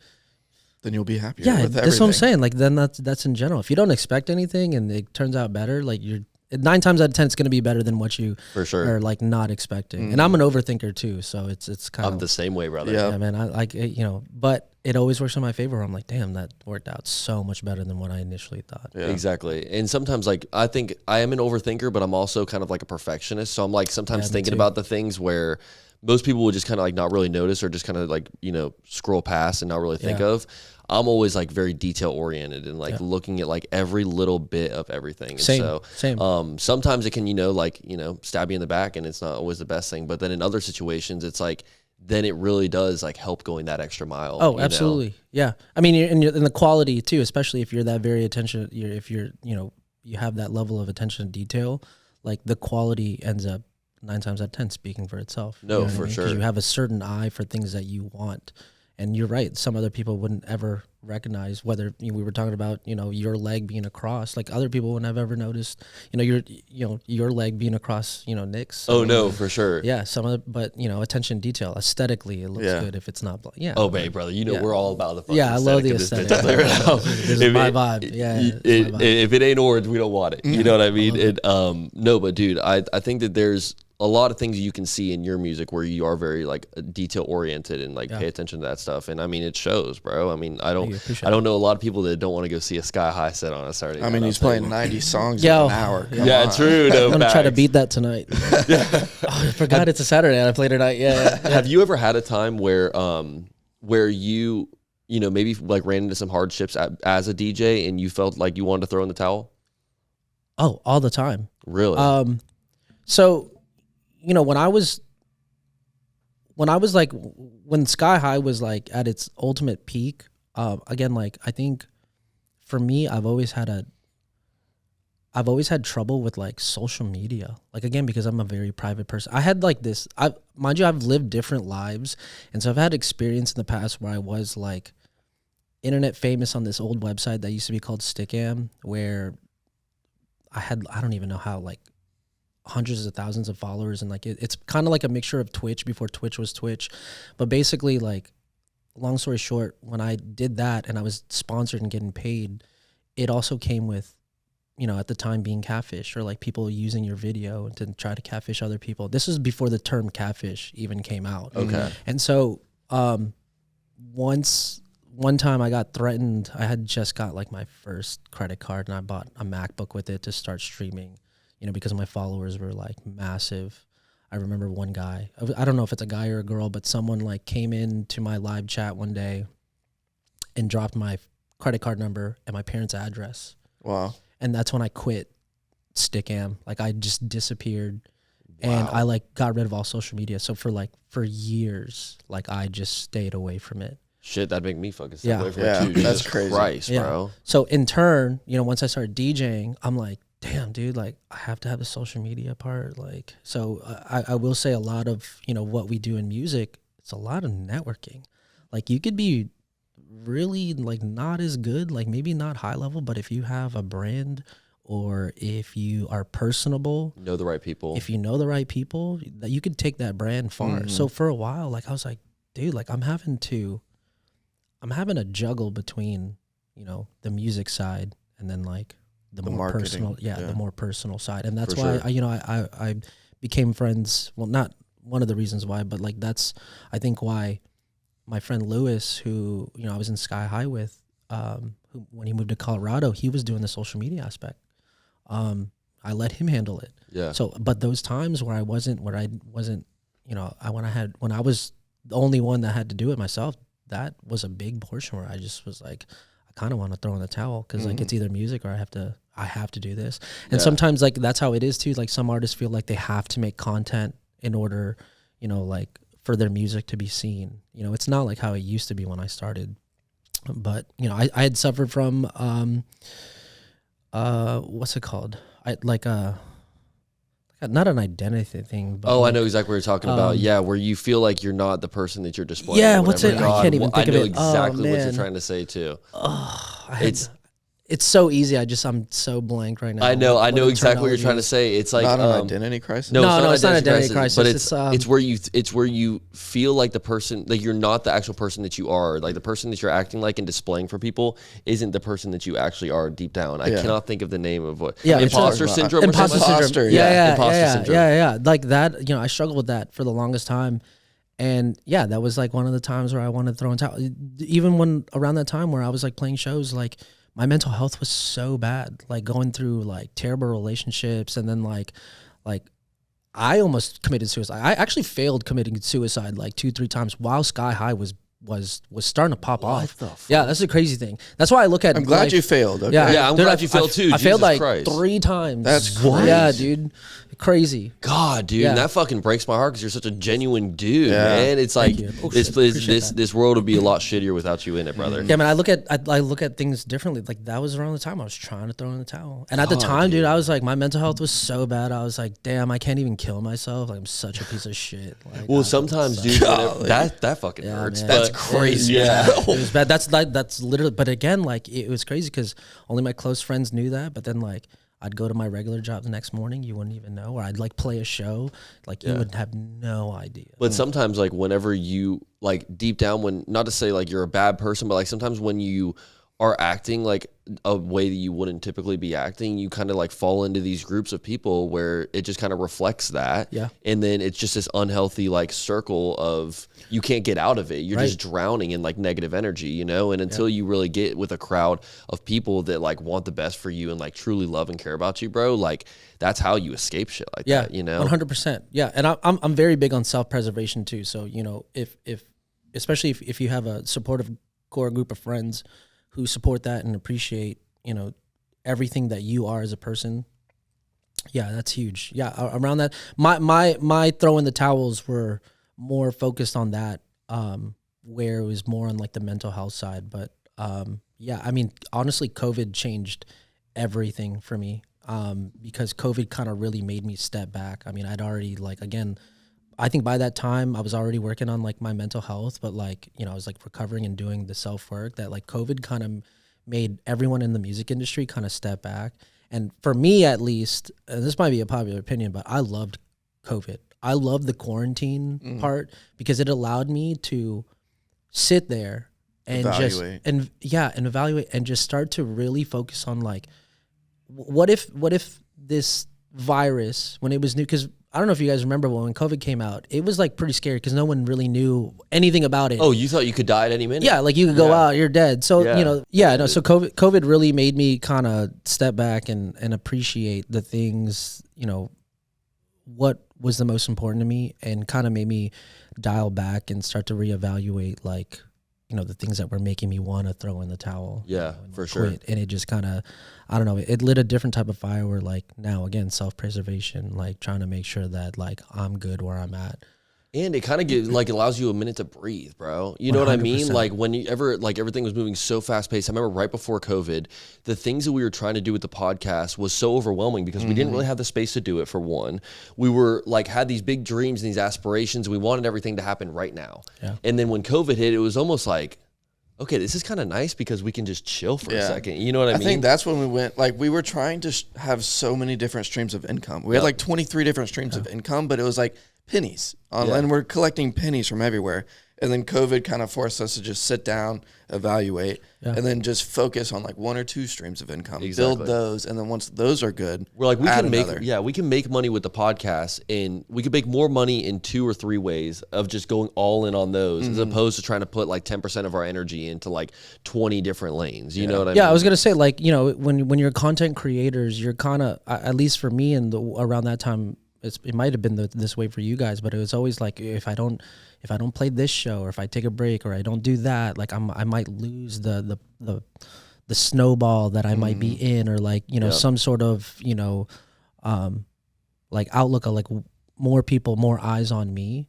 then you'll be happier. Yeah, with everything. That's what I'm saying. Like then that's in general. If you don't expect anything and it turns out better, like you're 9 times out of 10 it's going to be better than what you are like not expecting. And I'm an overthinker too, so it's kind of I'm the same way, brother. Yeah, man. I like it, you know, but it always works in my favor. I'm like, damn, that worked out so much better than what I initially thought. Yeah. Exactly. And sometimes like I think I am an overthinker, but I'm also kind of like a perfectionist. So I'm like sometimes thinking about the things where most people would just kind of like not really notice or just kind of like, you know, scroll past and not really think of. I'm always like very detail oriented and like looking at like every little bit of everything. And Same. Sometimes it can, you know, like, you know, stab you in the back, and it's not always the best thing. But then in other situations, it's like, then it really does like help going that extra mile. Oh, absolutely. Know? Yeah. I mean, in the quality too, especially if you're that very attention, if you're, you know, you have that level of attention to detail, like the quality ends up 9 times out of 10 speaking for itself. No, you know for sure. Because you have a certain eye for things that you want. And you're right. Some other people wouldn't ever recognize whether we were talking about, you know, your leg being across. Like other people wouldn't have ever noticed, you know, your leg being across, you know, Nick's. So, oh no, for sure. Yeah, but you know, attention to detail. Aesthetically, it looks good if it's not. Oh, babe, brother, you know we're all about the fucking I love the aesthetic. This is my vibe. Yeah, if it ain't orange, we don't want it. You know what I mean? And no, but dude, I think that there's a lot of things you can see in your music where you are very like detail oriented and like pay attention to that stuff. And I mean, it shows, bro. I mean, I don't know a lot of people that don't want to go see a SkyHye set on a Saturday night. I mean, he's playing 90 songs in an hour. Yeah, true. No, I'm going to try to beat that tonight. I forgot it's a Saturday and I played tonight. Yeah. Have you ever had a time where you you know, maybe like ran into some hardships as a DJ and you felt like you wanted to throw in the towel? Oh, all the time. Really? So, you know, when I was like, when SkyHye was like at its ultimate peak, again, like, I think for me, I've always had trouble with like social media. Like, again, because I'm a very private person. I had like this, mind you, I've lived different lives. And so I've had experience in the past where I was like internet famous on this old website that used to be called Stickam, where I don't even know how, like, hundreds of thousands of followers, and like it's kind of like a mixture of Twitch before Twitch was Twitch. But basically, like, long story short, when I did that and I was sponsored and getting paid, it also came with, you know, at the time being catfish, or like people using your video to try to catfish other people. This is before the term catfish even came out. Okay. And so one time I got threatened. I had just got like my first credit card and I bought a MacBook with it to start streaming, you know, because my followers were like massive. I remember one guy, I don't know if it's a guy or a girl, but someone like came into my live chat one day and dropped my credit card number and my parents' address. Wow. And that's when I quit Stickam. Like, I just disappeared. And I like got rid of all social media. So for years, like, I just stayed away from it. Shit, that'd make me fucking stay away from it too. That's Jesus crazy. Christ, bro. So in turn, you know, once I started DJing, I'm like, damn, dude, like, I have to have the social media part. Like, so I will say a lot of, you know, what we do in music, it's a lot of networking. Like, you could be really like not as good, like maybe not high level, but if you have a brand, or if you are personable, Know the right people. if you know the right people, that you could take that brand far. So for a while, like, I was like, dude, like, I'm having to juggle between, you know, the music side and then like the more marketing. personal, the more personal side. And that's For why sure. I became friends. Well, not one of the reasons why, but like, that's, I think, why my friend Lewis, who, you know, I was in SkyHye with, who, when he moved to Colorado, he was doing the social media aspect. I let him handle it. Yeah. So, but those times where I wasn't, you know, when I was the only one that had to do it myself, that was a big portion where I just was like, I kind of want to throw in the towel, because like, it's either music or I have to do this. And sometimes, like, that's how it is too. Like, some artists feel like they have to make content in order, you know, like, for their music to be seen. You know, it's not like how it used to be when I started. But, you know, I had suffered from what's it called? Not an identity thing. But I know exactly what you're talking about. Yeah, where you feel like you're not the person that you're displaying. Yeah, or what's whatever. it? I can't even think of it. I know exactly what you're man. trying to say too. It's so easy. I'm so blank right now. I know the exactly what you're terminology trying to is. say. It's like Not an identity crisis. No, it's not an identity crisis. But it's where you feel like the person, like, you're not the actual person that you are. Like, the person that you're acting like and displaying for people isn't the person that you actually are deep down. I cannot think of the name of what. Yeah, imposter syndrome. Or Imposter something? syndrome. Imposter syndrome. Yeah. Like that. You know, I struggled with that for the longest time. And yeah, that was like one of the times where I wanted to throw in towel. Even when around that time where I was like playing shows, like, my mental health was so bad, like going through like terrible relationships. And then like I almost committed suicide. I actually failed committing suicide like 2-3 times while SkyHye was starting to pop off. Yeah, that's the crazy thing. That's why I look at I'm glad life. you failed. Okay. Yeah, I'm glad you failed too. I failed Jesus like Christ. 3 times. That's crazy. Yeah, dude. Crazy. God, dude, Yeah. that fucking breaks my heart because you're such a genuine dude, Yeah. man. It's like you. Oh, this shit. Appreciate that. this world would be a lot shittier without you in it, brother. Yeah, man, I look at things differently. Like, that was around the time I was trying to throw in the towel. And at the time, dude, I was like, my mental health was so bad. I was like, damn, I can't even kill myself. Like, I'm such a piece of shit. Like, Well, sometimes, dude, that fucking hurts. man. That's That's crazy. Yeah, it was bad. That's literally. But again, like, it was crazy because only my close friends knew that. But then, like, I'd go to my regular job the next morning, you wouldn't even know, or I'd like play a show, like, you would have no idea. But sometimes, like, whenever you, like, deep down, when, not to say like you're a bad person, but like sometimes when you are acting like a way that you wouldn't typically be acting, you kind of like fall into these groups of people where it just kind of reflects that. Yeah. And then it's just this unhealthy like circle of you can't get out of it. You're just drowning in like negative energy, you know? And until you really get with a crowd of people that like want the best for you and like truly love and care about you, bro, like that's how you escape shit like that, you know? 100%. Yeah. And I'm very big on self-preservation too. So, you know, if especially if you have a supportive core group of friends who support that and appreciate, everything that you are as a person. Yeah, that's huge. Yeah, around that, my throw in the towels were more focused on that, where it was more on like the mental health side. But yeah, I mean, honestly, COVID changed everything for me, because COVID kind of really made me step back. I mean, I'd already I think by that time I was already working on like my mental health, but like, I was like recovering and doing the self-work that like COVID kind of made everyone in the music industry kind of step back. And for me, at least, and this might be a popular opinion, but I loved COVID. I loved the quarantine part because it allowed me to sit there and Evaluate. and evaluate and just start to really focus on like, what if this virus, when it was new, because I don't know if you guys remember when COVID came out, it was like pretty scary because no one really knew anything about it. Oh, you thought you could die at any minute? Yeah, like you could go out, you're dead. So, Yeah. so COVID really made me kind of step back and appreciate the things, what was the most important to me, and kind of made me dial back and start to reevaluate like, the things that were making me want to throw in the towel. Yeah, and for sure. And it just kind of, I don't know, it lit a different type of fire where like now, again, self-preservation, like trying to make sure that like I'm good where I'm at. And it kind of gives like allows you a minute to breathe, bro. You know what I mean? 100%. Like when you ever like everything was moving so fast paced. I remember right before COVID, the things that we were trying to do with the podcast was so overwhelming because we didn't really have the space to do it. For one, we were like had these big dreams and these aspirations. We wanted everything to happen right now. Yeah. And then when COVID hit, it was almost like, okay, this is kind of nice because we can just chill for a second. You know what I mean? I think that's when we went, like, we were trying to have so many different streams of income. We had like 23 different streams of income, but it was like pennies. And we're collecting pennies from everywhere. And then COVID kind of forced us to just sit down, evaluate, and then just focus on like one or two streams of income, build those. And then once those are good, we're like, we can make money with the podcast, and we can make more money in 2 or 3 ways of just going all in on those as opposed to trying to put like 10% of our energy into like 20 different lanes. You know what I mean? Yeah, I was going to say like, when you're content creators, you're kind of, at least for me and around that time, it might have been this way for you guys, but it was always like, if I don't play this show, or if I take a break, or I don't do that, like I might lose the snowball that I might be in, or like, some sort of, like outlook of like more people, more eyes on me.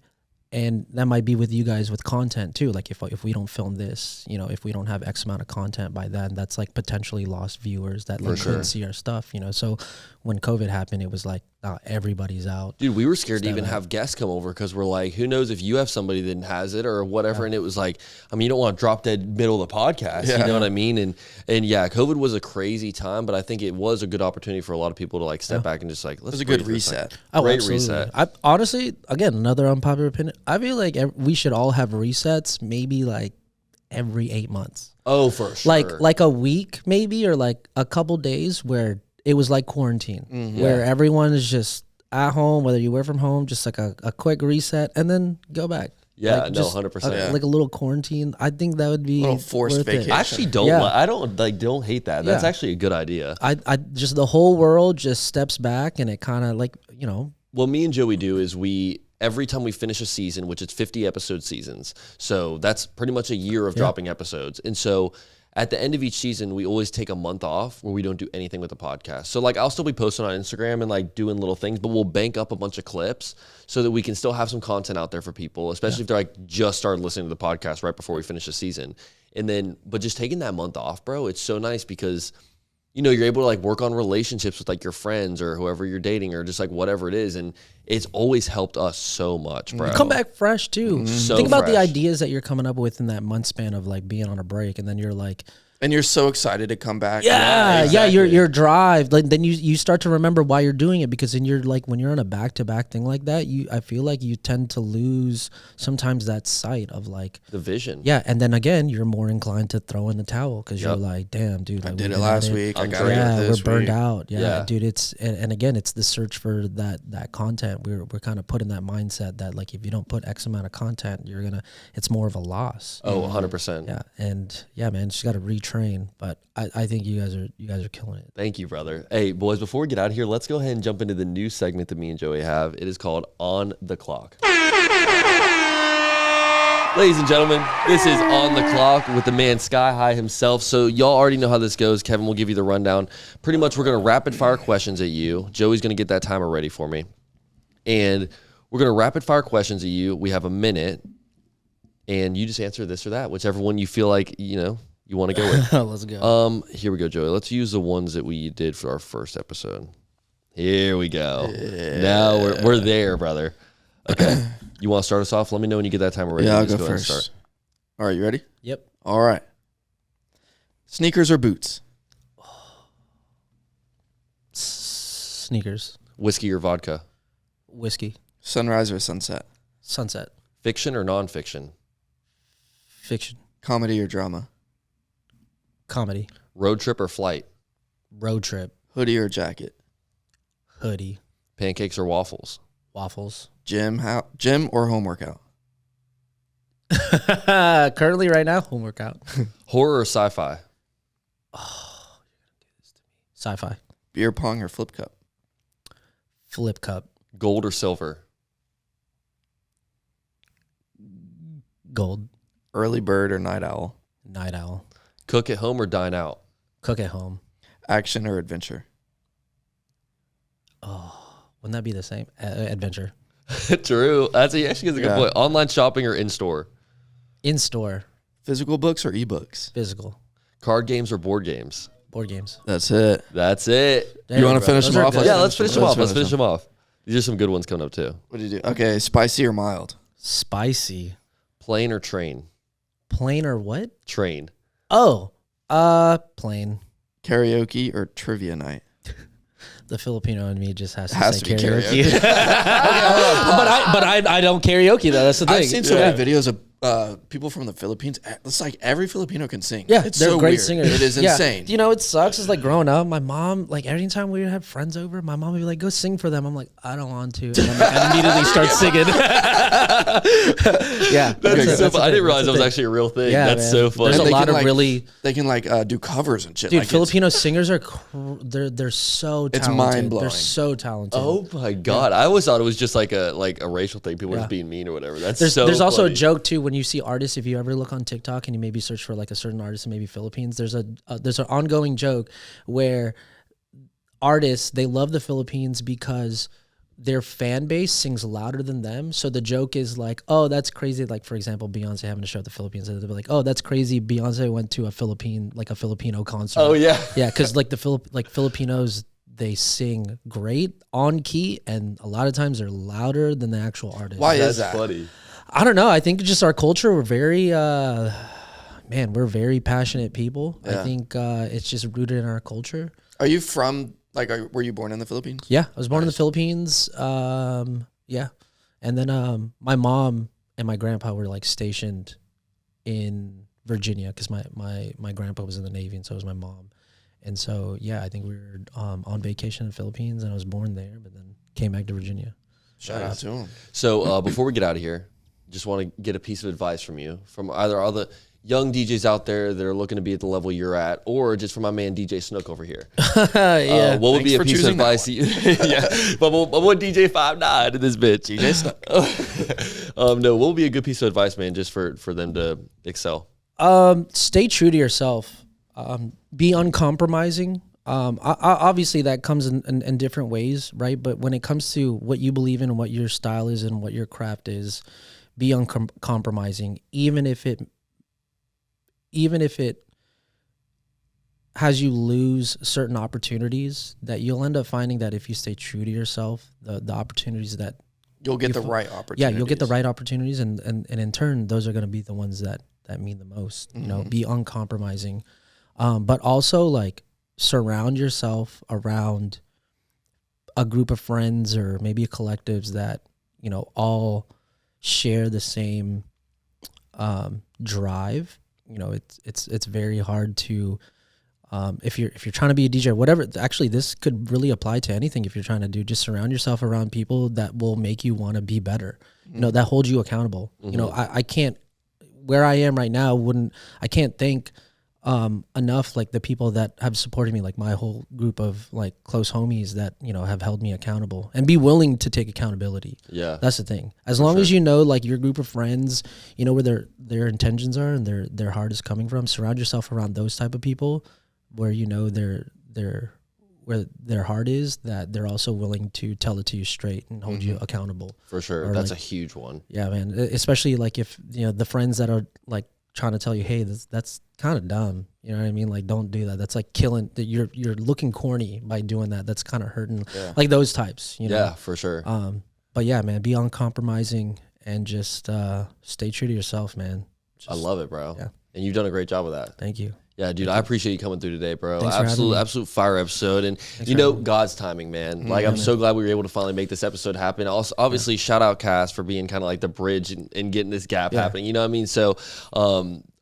And that might be with you guys with content too. Like if we don't film this, if we don't have X amount of content by then, that's like potentially lost viewers that like couldn't see our stuff, So when COVID happened, it was like everybody's out. Dude, we were scared to even have guests come over because we're like, who knows if you have somebody that has it or whatever. And it was like, I mean, you don't want to drop dead middle of the podcast. You know what I mean? And yeah, COVID was a crazy time, but I think it was a good opportunity for a lot of people to like step back and just like, let's. It was a good reset. Oh, great absolutely. Reset. I honestly, again, another unpopular opinion. I feel like we should all have resets, maybe like every 8 months. Oh, for sure. Like a week, maybe, or like a couple days where it was like quarantine, where everyone is just at home, whether you work from home, just like a quick reset, and then go back. Yeah, like 100%. Like a little quarantine. I think that would be a little forced vacation. I actually don't. I don't hate that. That's actually a good idea. I just the whole world just steps back, and it kind of like What me and Joey do is every time we finish a season, which is 50 episode seasons, so that's pretty much a year of dropping episodes, and so. At the end of each season, we always take a month off where we don't do anything with the podcast. So like I'll still be posting on Instagram and like doing little things, but we'll bank up a bunch of clips so that we can still have some content out there for people, especially if they're like just started listening to the podcast right before we finish the season. And then, but just taking that month off, bro, it's so nice because, you're able to like work on relationships with like your friends or whoever you're dating or just like whatever it is. And it's always helped us so much, bro. You come back fresh too. So think about the fresh. ideas that you're coming up with in that month span of like being on a break, and then you're like, And you're so excited to come back. Yeah, your drive. Like then you start to remember why you're doing it, because then you're like, when you're on a back-to-back thing like that, I feel like you tend to lose sometimes that sight of like the vision. Yeah, and then again, you're more inclined to throw in the towel because you're like, damn, dude, I like, did it last week. I got it this we're burned week. out. Yeah, dude, it's and again, it's the search for that content. We're kind of put in that mindset that like if you don't put X amount of content, it's more of a loss. Oh, 100%. Yeah, and yeah, man, just got to retrain. But I think you guys are killing it. Thank you, brother. Hey, boys, before we get out of here, let's go ahead and jump into the new segment that me and Joey have. It is called On the Clock. Ladies and gentlemen, this is On the Clock with the man SkyHye himself. So y'all already know how this goes. Kevin will give you the rundown. Pretty much we're going to rapid fire questions at you. Joey's going to get that timer ready for me. And we're going to rapid fire questions at you. We have a minute. And you just answer this or that, whichever one you feel like, you want to go with. Let's go. Here we go, Joey. Let's use the ones that we did for our first episode. Here we go. Yeah. Now we're there, brother. Okay. You want to start us off? Let me know when you get that timer ready. Yeah, I'll go first. All right, you ready? Yep. All right. Sneakers or boots? Sneakers. Whiskey or vodka? Whiskey. Sunrise or sunset? Sunset. Fiction or nonfiction? Fiction. Comedy or drama? Comedy. Road trip or flight? Road trip. Hoodie or jacket? Hoodie. Pancakes or waffles? Waffles. Gym or home workout? Currently, right now, home workout. Horror or sci-fi? Oh, you're gonna do this to me. Sci-fi. Beer pong or flip cup? Flip cup. Gold or silver? Gold. Early bird or night owl? Night owl. Cook at home or dine out? Cook at home. Action or adventure? Oh, wouldn't that be the same? Adventure. True. That's actually a good point. Online shopping or in-store? In store. Physical books or ebooks? Physical. Card games or board games? Board games. That's it. That's it. There You we want go. to finish Those them are off? good. Yeah, let's finish them off. Let's finish them. them off. These are some good ones coming up too. What do you do? Okay, spicy or mild? Spicy. Plane or train? Plain or what? Train. Oh, plain. Karaoke or trivia night? The Filipino in me just has to Has say to be karaoke. karaoke. but I don't karaoke though. That's the thing. I've seen so many videos of people from the Philippines. It's like every Filipino can sing. Yeah, it's they're so great weird. singers. It is Yeah. insane. You know, it sucks. It's like growing up, my mom, like every time we would have friends over, my mom would be like, "Go sing for them." I'm like, "I don't want to." And I'm like, I immediately start singing. Yeah, That's so the I thing. didn't realize That's that was the actually a real thing. Yeah, That's man. so funny. There's a They lot can, of like, really, They can do covers and shit. dude. Like, Filipino singers are they're so talented. It's mind-blowing. They're so talented. Oh my god! I always thought it was just like a racial thing. People were just being mean or whatever. That's There's also a funny. joke too when you see artists. If you ever look on TikTok and you maybe search for like a certain artist in maybe Philippines, there's an ongoing joke where artists, they love the Philippines because their fan base sings louder than them. So the joke is like, oh, that's crazy. Like for example, Beyonce having a show at the Philippines, they'll be like, oh, that's crazy. Beyonce went to a Filipino concert. Oh yeah. Yeah, because like Filipinos, they sing great on key, and a lot of times they're louder than the actual artist. Why That's is that? funny. I don't know. I think just our culture, we're very, we're very passionate people. Yeah. I think it's just rooted in our culture. Are you from were you born in the Philippines? Yeah, I was born in the Philippines. Yeah, and then my mom and my grandpa were like stationed in Virginia because my grandpa was in the Navy, and so was my mom. And so yeah, I think we were on vacation in the Philippines, and I was born there, but then came back to Virginia. Shout out to him. So before we get out of here, just want to get a piece of advice from you, from either all the young DJs out there that are looking to be at the level you're at, or just from my man DJ Snook over here. Yeah. What would Thanks be a for piece of choosing that advice? Yeah, but what DJ 5'9" in this bitch? DJ Snook. No, what would be a good piece of advice, man, just for them to excel? Stay true to yourself. Be uncompromising. Obviously that comes in different ways, right? But when it comes to what you believe in and what your style is and what your craft is, be uncompromising, even if it has you lose certain opportunities, that you'll end up finding that if you stay true to yourself, the opportunities that You'll get the right opportunities. yeah, you'll get the right opportunities, and in turn, those are going to be the ones that mean the most. You know, be uncompromising, but also like surround yourself around a group of friends or maybe a collectives that all share the same drive. It's very hard to if you're trying to be a DJ, whatever. Actually, this could really apply to anything. If you're trying to do, just surround yourself around people that will make you want to be better. That hold you accountable. I can't, where I am right now, I can't thank enough, like the people that have supported me, like my whole group of like close homies that, you know, have held me accountable and be willing to take accountability. Yeah. That's the thing. As long as you know, like your group of friends, you know, where their intentions are and their heart is coming from, surround yourself around those type of people where, you know, where their heart is, that they're also willing to tell it to you straight and hold you accountable. For sure. Or That's like, a huge one. Yeah, man. Especially like if, you know, the friends that are like trying to tell you, hey, that's kind of dumb. You know what I mean? Like, don't do that. That's like killing. You're looking corny by doing that. That's kind of hurting. Yeah. Like those types. You know? Yeah, for sure. But yeah, man, be uncompromising and just stay true to yourself, man. I love it, bro. Yeah. And you've done a great job with that. Thank you. Yeah, dude, I appreciate you coming through today, bro. Thanks for having me. Absolute fire episode. And you know, God's timing, man. Like, I'm so glad we were able to finally make this episode happen. Also, obviously, shout out Cass for being kind of like the bridge and getting this gap happening. You know what I mean? So,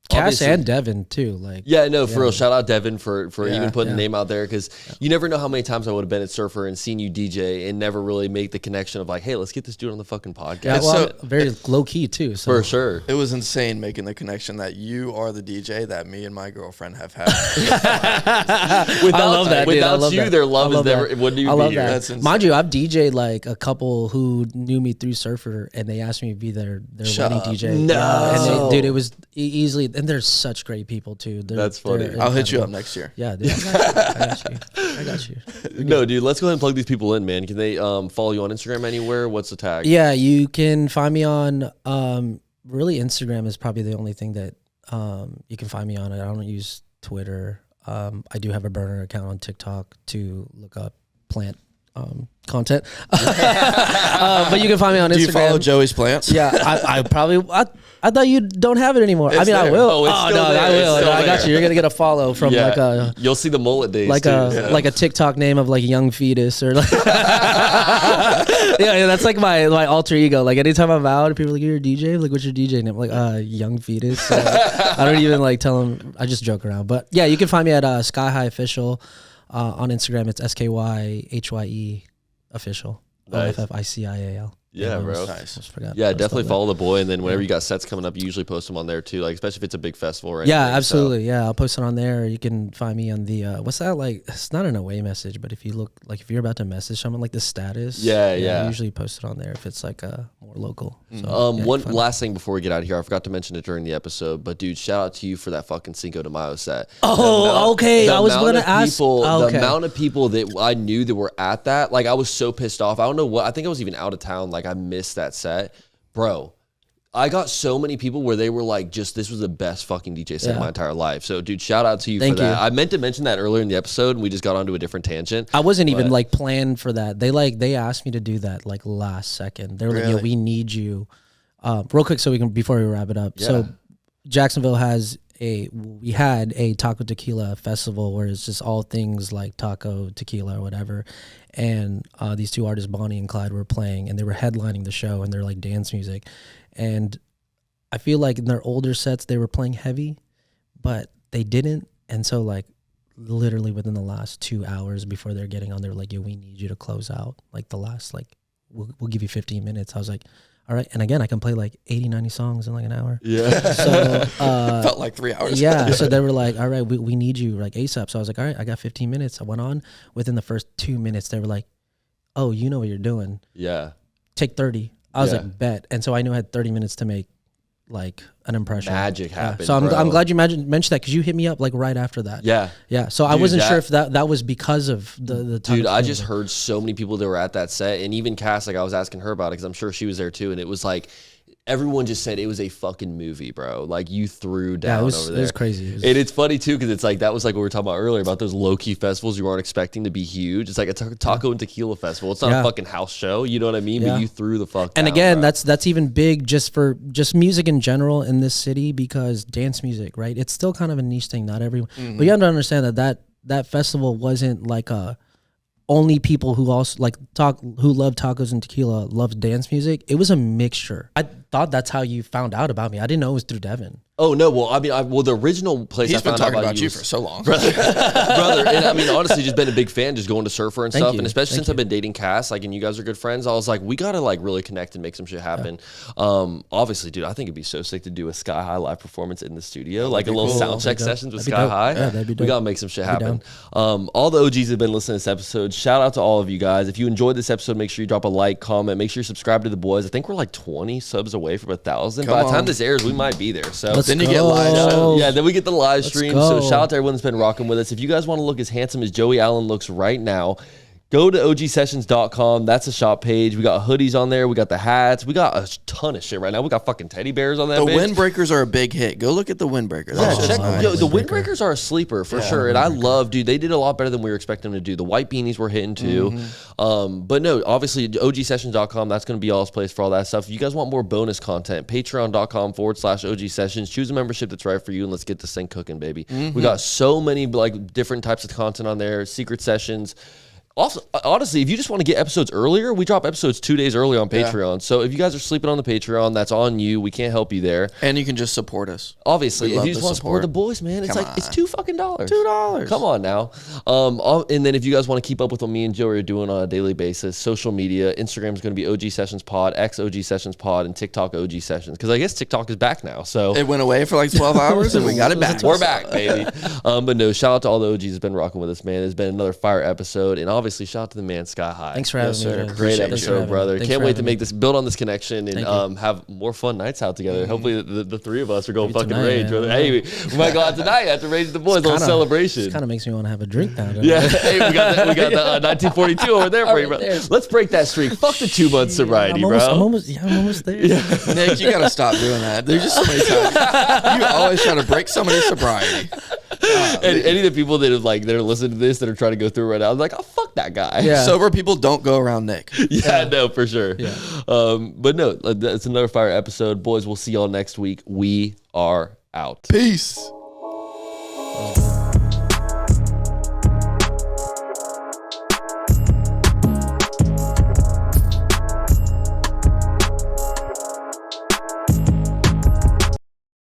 Cass and Devin too, like for real. Shout out Devin for even putting the name out there, because you never know how many times I would have been at Surfer and seen you DJ and never really make the connection of like, hey, let's get this dude on the fucking podcast. Yeah, well, very low key too. So. For sure, it was insane making the connection that you are the DJ that me and my girlfriend have had. I love that. Without you, their love is never. It wouldn't even be here. That's mind you, I've DJ'd like a couple who knew me through Surfer, and they asked me to be their wedding DJ. No, and dude, it was easily. And they're such great people too. That's funny. I'll hit you up next year. Yeah, dude. I got you. No, dude, let's go ahead and plug these people in, man. Can they follow you on Instagram anywhere? What's the tag? Yeah, you can find me on really Instagram is probably the only thing that you can find me on. I don't use Twitter. I do have a burner account on TikTok to look up plant content. But you can find me on Instagram. Do you follow Joey's Plants? Yeah, I probably I thought you don't have it anymore. It's I there. will. Oh, I will. No, I got you. You're gonna get a follow from like a. You'll see the mullet days. Like like a TikTok name of like young fetus or like. yeah, that's like my alter ego. Like anytime I'm out, people are like, "You're a DJ." Like, what's your DJ name? I'm like, young fetus. So, I don't even like tell them. I just joke around. But yeah, you can find me at SkyHye Official on Instagram. It's SkyHye Official. Nice. OFFICIAL. Yeah, bro. Nice. Yeah, definitely follow the boy, and then whenever you got sets coming up, you usually post them on there too. Like, especially if it's a big festival, right? Yeah, absolutely. So. Yeah, I'll post it on there. You can find me on the what's that like? It's not an away message, but if you look like if you're about to message someone, like the status. Yeah. I usually post it on there if it's like more local. So, one last thing before we get out of here, I forgot to mention it during the episode, but dude, shout out to you for that fucking Cinco de Mayo set. Oh, okay. I was gonna ask. The amount of people that I knew that were at that, like I was so pissed off. I don't know what. I think I was even out of town. Like I missed that set. Bro, I got so many people where they were like, just this was the best fucking DJ set of my entire life. So, dude, shout out to you for that. I meant to mention that earlier in the episode, and we just got onto a different tangent. I wasn't even like planned for that. They asked me to do that like last second. They were like, "Yo, we need you." Real quick, so we can before we wrap it up. Yeah. So, Jacksonville we had a taco tequila festival where it's just all things like taco, tequila, or whatever. And these two artists, Bonnie and Clyde, were playing, and they were headlining the show, and they're like dance music. And I feel like in their older sets, they were playing heavy, but they didn't. And so like literally within the last 2 hours before they're getting on, they're like, "Yo, we need you to close out like the last, like we'll give you 15 minutes. I was like, all right. And again, I can play like 80, 90 songs in like an hour. Yeah. So felt like 3 hours. Yeah. So they were like, all right, we need you like ASAP. So I was like, all right, I got 15 minutes. I went on. Within the first 2 minutes, they were like, oh, you know what you're doing. Yeah. Take 30. I was like, bet. And so I knew I had 30 minutes to make like an impression. Magic happened. So I'm glad you mentioned that because you hit me up like right after that. Yeah. Yeah. So I wasn't sure if that was because of the time. Dude, I just heard so many people that were at that set, and even Cass, like I was asking her about it because I'm sure she was there too, and it was like everyone just said it was a fucking movie, bro. Like you threw down over there. It was crazy. And it's funny too because it's like that was like what we were talking about earlier about those low key festivals you aren't expecting to be huge. It's like a taco and tequila festival. It's not a fucking house show. You know what I mean? But you threw the fuck. And down, again, bro. that's even big just for music in general in this city because dance music, right? It's still kind of a niche thing. Not everyone, but you have to understand that festival wasn't like a. Only people who also who love tacos and tequila love dance music. It was a mixture. thought that's how you found out about me. I didn't know it was through Devin. Oh no! Well, I mean, the original place He's I found been talking out about you was, for so long, brother. And I mean, honestly, just been a big fan, just going to Surfer and Thank stuff, you. and especially Thank since I've been dating Cass, like, and you guys are good friends. I was like, we gotta like really connect and make some shit happen. Obviously, dude, I think it'd be so sick to do a SkyHye live performance in the studio, like a little cool. sound check That'd be dope. sessions with That'd be dope. SkyHye. Yeah, that'd be We dope. gotta make some shit happen. down. All the OGs have been listening to this episode. Shout out to all of you guys. If you enjoyed this episode, make sure you drop a like, comment, make sure you subscribe to the boys. I think we're like 20 subs away from 1,000. By the time on. this airs, we might be there. So Let's Then you go. get live. yeah, then we get the live stream. So go. shout out to everyone that's been rocking with us. If you guys want to look as handsome as Joey Allen looks right now, go to ogsessions.com. That's a shop page. We got hoodies on there. We got the hats. We got a ton of shit right now. We got fucking teddy bears on that The bitch. windbreakers are a big hit. Go look at the windbreaker. Yeah, That's check, nice. yo, the windbreakers are a sleeper for sure, and I love, dude. They did a lot better than we were expecting them to do. The white beanies were hitting too, but no, obviously ogsessions.com. That's going to be y'all's place for all that stuff. If you guys want more bonus content, patreon.com/ogsessions. Choose a membership that's right for you, and let's get this thing cooking, baby. We got so many like different types of content on there, secret sessions. Also, honestly, if you just want to get episodes earlier, we drop episodes 2 days early on Patreon. So if you guys are sleeping on the Patreon, that's on you. We can't help you there. And you can just support us. Obviously, We if love you just the want to support the support. boys, man, it's Come like it's on. $2 fucking dollars. $2. Come on now. And then if you guys want to keep up with what me and Joey are doing on a daily basis, social media, Instagram is going to be OG Sessions Pod, X OG Sessions Pod, and TikTok OG Sessions. Because I guess TikTok is back now. So It went away for like 12 hours and we got it back. we're back, baby. But no, shout out to all the OGs that's been rocking with us, man. It's been another fire episode, and obviously shout out to the man SkyHye. Thanks for having Yes, me. sir. guys. Great Thanks for episode, having me. brother. Thanks Can't for wait to having make me. this, build on this connection, Thank and have more fun nights out together. Hopefully, the three of us are going fucking tonight, rage, man. brother. Hey, we might go out tonight after Rage the Boys, a little celebration. Kind of makes me want to have a drink now. Yeah, hey, we got the 1942 over there for you, bro. Right there. Let's break that streak. Fuck the 2 month sobriety, I'm bro. almost there. Nick, you got to stop doing that. There's just so many times. You always try to break somebody's sobriety. And any of the people that are listening to this that are trying to go through right now, I'm like, oh, fuck that guy. Yeah. Sober people don't go around Nick. Yeah, no, for sure. Yeah. But no, it's another fire episode. Boys, we'll see y'all next week. We are out. Peace.